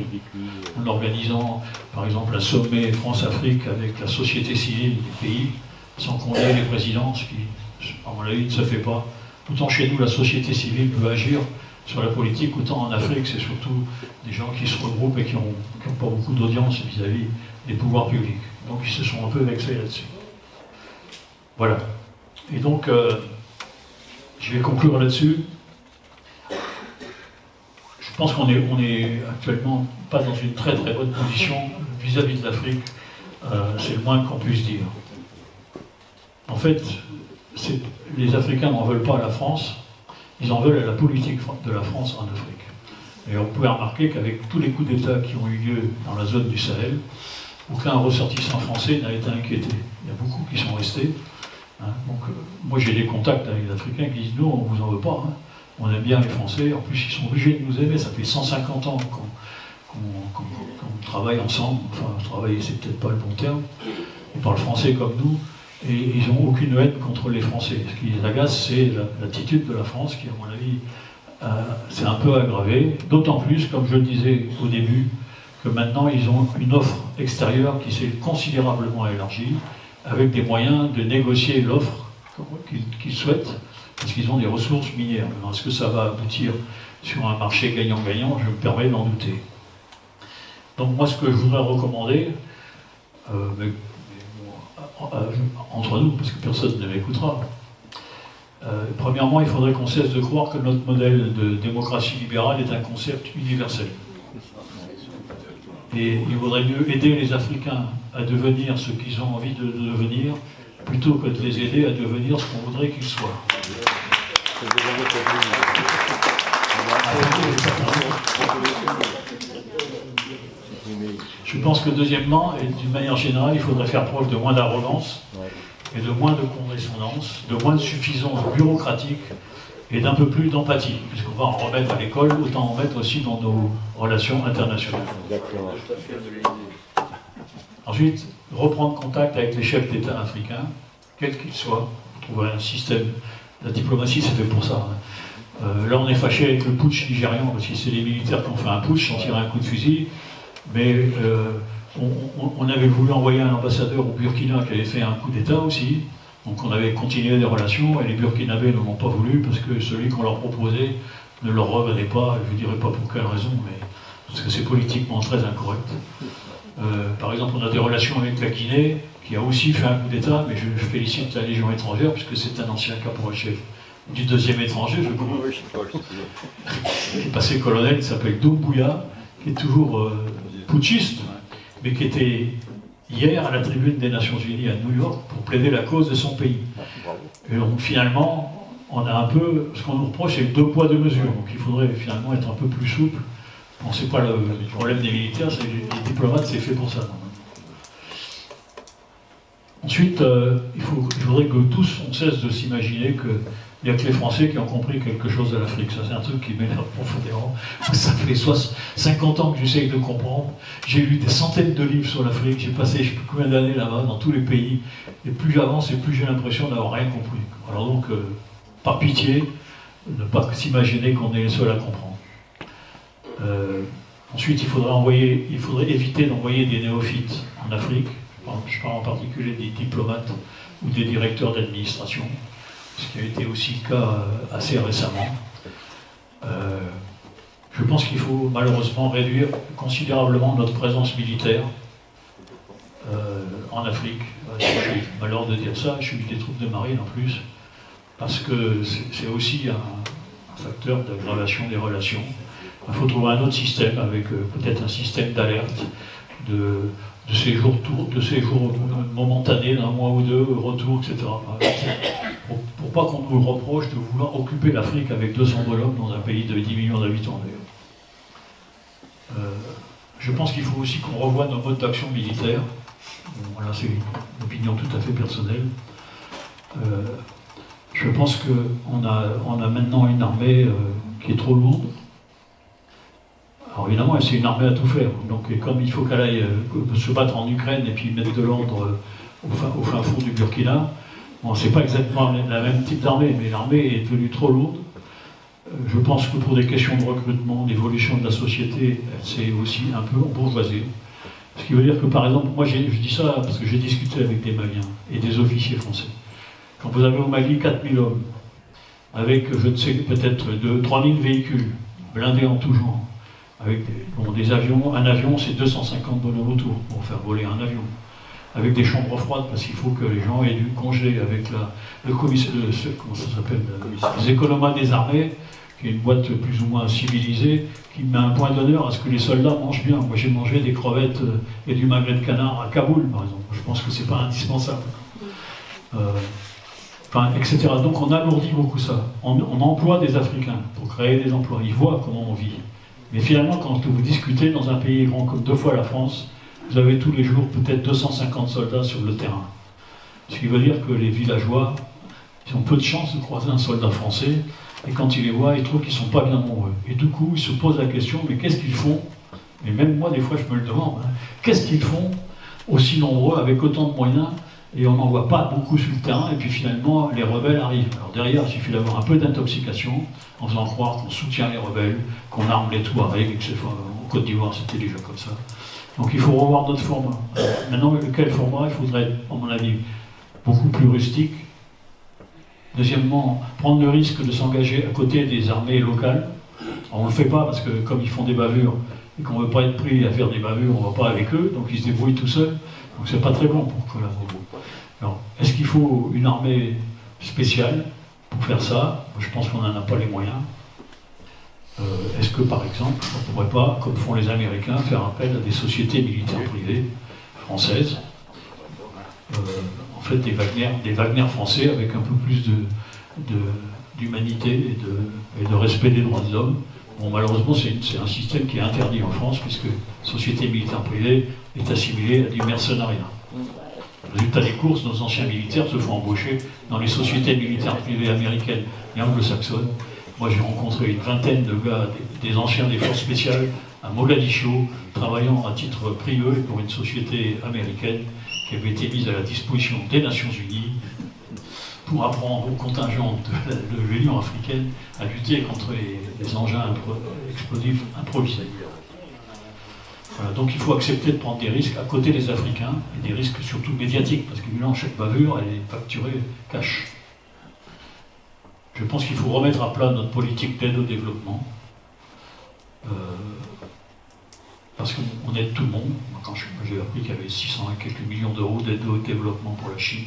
en organisant par exemple un sommet France-Afrique avec la société civile des pays sans qu'on ait les présidents, ce qui, à mon avis, ne se fait pas. Autant chez nous, la société civile peut agir sur la politique, autant en Afrique, c'est surtout des gens qui se regroupent et qui n'ont pas beaucoup d'audience vis-à-vis des pouvoirs publics. Donc ils se sont un peu vexés là-dessus. Voilà. Et donc, je vais conclure là-dessus. Je pense qu'on est actuellement pas dans une très très bonne position vis-à-vis de l'Afrique. C'est le moins qu'on puisse dire. En fait, les Africains n'en veulent pas à la France, ils en veulent à la politique de la France en Afrique. Et on pouvait remarquer qu'avec tous les coups d'État qui ont eu lieu dans la zone du Sahel, aucun ressortissant français n'a été inquiété. Il y a beaucoup qui sont restés. Hein. Donc, moi j'ai des contacts avec les Africains qui disent « Nous, on ne vous en veut pas, hein. On aime bien les Français, en plus ils sont obligés de nous aimer, ça fait 150 ans qu'on travaille ensemble, enfin travailler c'est peut-être pas le bon terme, ils parlent français comme nous, et ils n'ont aucune haine contre les Français. Ce qui les agace, c'est l'attitude de la France qui, à mon avis, s'est un peu aggravée, d'autant plus, comme je le disais au début, que maintenant ils ont une offre extérieure qui s'est considérablement élargie, avec des moyens de négocier l'offre qu'ils souhaitent, parce qu'ils ont des ressources minières. Est-ce que ça va aboutir sur un marché gagnant-gagnant? Je me permets d'en douter. Donc moi, ce que je voudrais recommander, entre nous, parce que personne ne m'écoutera, premièrement, il faudrait qu'on cesse de croire que notre modèle de démocratie libérale est un concept universel. Et il vaudrait mieux aider les Africains à devenir ce qu'ils ont envie de devenir, plutôt que de les aider à devenir ce qu'on voudrait qu'ils soient. Je pense que deuxièmement, et d'une manière générale, il faudrait faire preuve de moins d'arrogance et de moins de condescendance, de moins de suffisance bureaucratique et d'un peu plus d'empathie, puisqu'on va en remettre à l'école, autant en mettre aussi dans nos relations internationales. Ensuite, reprendre contact avec les chefs d'État africains, quels qu'ils soient, pour trouver un système. La diplomatie, c'est fait pour ça. Là, on est fâché avec le putsch nigérian, parce que c'est les militaires qui ont fait un putsch, ont tiré un coup de fusil, mais on avait voulu envoyer un ambassadeur au Burkina qui avait fait un coup d'État aussi, donc on avait continué des relations, et les Burkinabés ne l'ont pas voulu, parce que celui qu'on leur proposait ne leur revenait pas, je ne dirais pas pour quelle raison, mais parce que c'est politiquement très incorrect. Par exemple, on a des relations avec la Guinée, qui a aussi fait un coup d'État, mais je félicite la Légion étrangère, puisque c'est un ancien caporal-chef du 2e étranger, je crois. Il est passé colonel, il s'appelle Doumbouya, qui est toujours putschiste, mais qui était hier à la tribune des Nations Unies à New York pour plaider la cause de son pays. Et donc finalement, on a un peu, ce qu'on nous reproche, c'est 2 poids 2 mesures, donc il faudrait finalement être un peu plus souple. Bon, c'est pas le problème des militaires, c'est les diplomates, c'est fait pour ça. Ensuite, il faudrait que tous, on cesse de s'imaginer qu'il n'y a que les Français qui ont compris quelque chose de l'Afrique. Ça, c'est un truc qui m'énerve profondément. Ça fait 50 ans que j'essaye de comprendre. J'ai lu des centaines de livres sur l'Afrique. J'ai passé je ne sais plus combien d'années là-bas, dans tous les pays. Et plus j'avance, et plus j'ai l'impression d'avoir rien compris. Alors donc, par pitié, ne pas s'imaginer qu'on est les seuls à comprendre. Ensuite, il faudrait éviter d'envoyer des néophytes en Afrique. Je parle en particulier des diplomates ou des directeurs d'administration, ce qui a été aussi le cas assez récemment. Je pense qu'il faut malheureusement réduire considérablement notre présence militaire en Afrique. J'ai malheur de dire ça, je suis des troupes de marine en plus, parce que c'est aussi un facteur d'aggravation des relations. Il faut trouver un autre système, avec peut-être un système d'alerte, de séjour momentanés d'un mois ou deux, retour, etc. Pour pas qu'on nous reproche de vouloir occuper l'Afrique avec 200 bonhommes dans un pays de 10 millions d'habitants, d'ailleurs. Je pense qu'il faut aussi qu'on revoie nos modes d'action militaire. Voilà, c'est une opinion tout à fait personnelle. Je pense qu'on a maintenant une armée qui est trop lourde. Alors évidemment, c'est une armée à tout faire. Donc, comme il faut qu'elle aille se battre en Ukraine et puis mettre de l'ordre au fin fond du Burkina, bon, c'est pas exactement la même type d'armée, mais l'armée est devenue trop lourde. Je pense que pour des questions de recrutement, d'évolution de la société, elle s'est aussi un peu embourgeoisée. Ce qui veut dire que, par exemple, moi je dis ça parce que j'ai discuté avec des Maliens et des officiers français. Quand vous avez au Mali 4000 hommes, avec, je ne sais, peut-être 3000 véhicules, blindés en tout genre, avec des avions, un avion c'est 250 bonhommes autour pour faire voler un avion, avec des chambres froides parce qu'il faut que les gens aient du congé, avec le commissaire, comment ça s'appelle, les économas des armées, qui est une boîte plus ou moins civilisée, qui met un point d'honneur à ce que les soldats mangent bien. Moi j'ai mangé des crevettes et du magret de canard à Kaboul par exemple, je pense que c'est pas indispensable. Etc. Donc on alourdit beaucoup ça. On emploie des Africains pour créer des emplois, ils voient comment on vit. Mais finalement, quand vous discutez dans un pays grand comme 2 fois la France, vous avez tous les jours peut-être 250 soldats sur le terrain. Ce qui veut dire que les villageois, ils ont peu de chance de croiser un soldat français, et quand ils les voient, ils trouvent qu'ils ne sont pas bien nombreux. Et du coup, ils se posent la question, mais qu'est-ce qu'ils font? Et même moi, des fois, je me le demande, hein, qu'est-ce qu'ils font aussi nombreux, avec autant de moyens, et on n'en voit pas beaucoup sur le terrain, et puis finalement, les rebelles arrivent. Alors derrière, il suffit d'avoir un peu d'intoxication, en faisant croire qu'on soutient les rebelles, qu'on arme les Touaregs, etc. En Côte d'Ivoire, c'était déjà comme ça. Donc il faut revoir notre format. Maintenant, lequel format? Il faudrait, à mon avis, beaucoup plus rustique. Deuxièmement, prendre le risque de s'engager à côté des armées locales. Alors, on ne le fait pas parce que comme ils font des bavures et qu'on ne veut pas être pris à faire des bavures, on ne va pas avec eux, donc ils se débrouillent tout seuls. Donc c'est pas très bon pour collaborer. Alors, est-ce qu'il faut une armée spéciale pour faire ça? Je pense qu'on n'en a pas les moyens. Est-ce que, par exemple, on ne pourrait pas, comme font les Américains, faire appel à des sociétés militaires privées françaises, en fait des Wagner français avec un peu plus d'humanité et de respect des droits de l'homme. Bon, malheureusement, c'est un système qui est interdit en France, puisque la société militaire privée est assimilée à du mercenariat. Résultat des courses, nos anciens militaires se font embaucher dans les sociétés militaires privées américaines et anglo-saxonnes. Moi, j'ai rencontré une vingtaine de gars, des anciens des forces spéciales à Mogadiscio, travaillant à titre privé pour une société américaine qui avait été mise à la disposition des Nations Unies pour apprendre aux contingents de l'Union africaine à lutter contre les engins explosifs improvisés. Voilà, donc il faut accepter de prendre des risques à côté des Africains, et des risques surtout médiatiques, parce qu'évidemment, chaque bavure, elle est facturée cash. Je pense qu'il faut remettre à plat notre politique d'aide au développement, parce qu'on aide tout le monde. Quand j'ai appris qu'il y avait 600 et quelques millions d'euros d'aide au développement pour la Chine,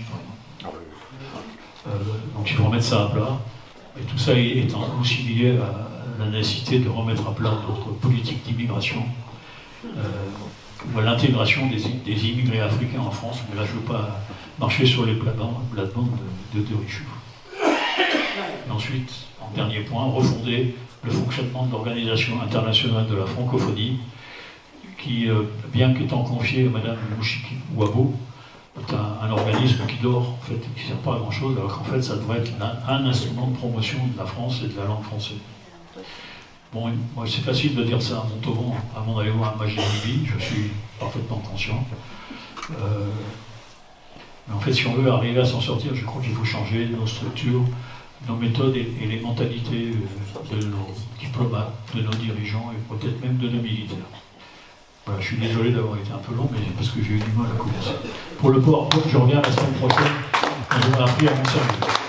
donc il faut remettre ça à plat. Et tout ça est aussi lié à la nécessité de remettre à plat notre politique d'immigration, ou à l'intégration des immigrés africains en France. Mais là, je ne veux pas marcher sur les plates-bandes de Richelieu. Et ensuite, en dernier point, refonder le fonctionnement de l'Organisation internationale de la francophonie, qui, bien qu'étant confié à Mme Mouchiki Ouabo, est un organisme qui dort, en fait, qui ne sert pas à grand-chose, alors qu'en fait, ça devrait être un instrument de promotion de la France et de la langue française. Bon, moi, c'est facile de dire ça à Montauban avant d'aller voir un match de rugby, je suis parfaitement conscient. Mais en fait, si on veut arriver à s'en sortir, je crois qu'il faut changer nos structures, nos méthodes et les mentalités de nos diplomates, de nos dirigeants et peut-être même de nos militaires. Voilà, je suis désolé d'avoir été un peu long, mais parce que j'ai eu du mal à commencer. Pour le PowerPoint, je reviens la semaine prochaine, quand j'aurai appris à m'en servir.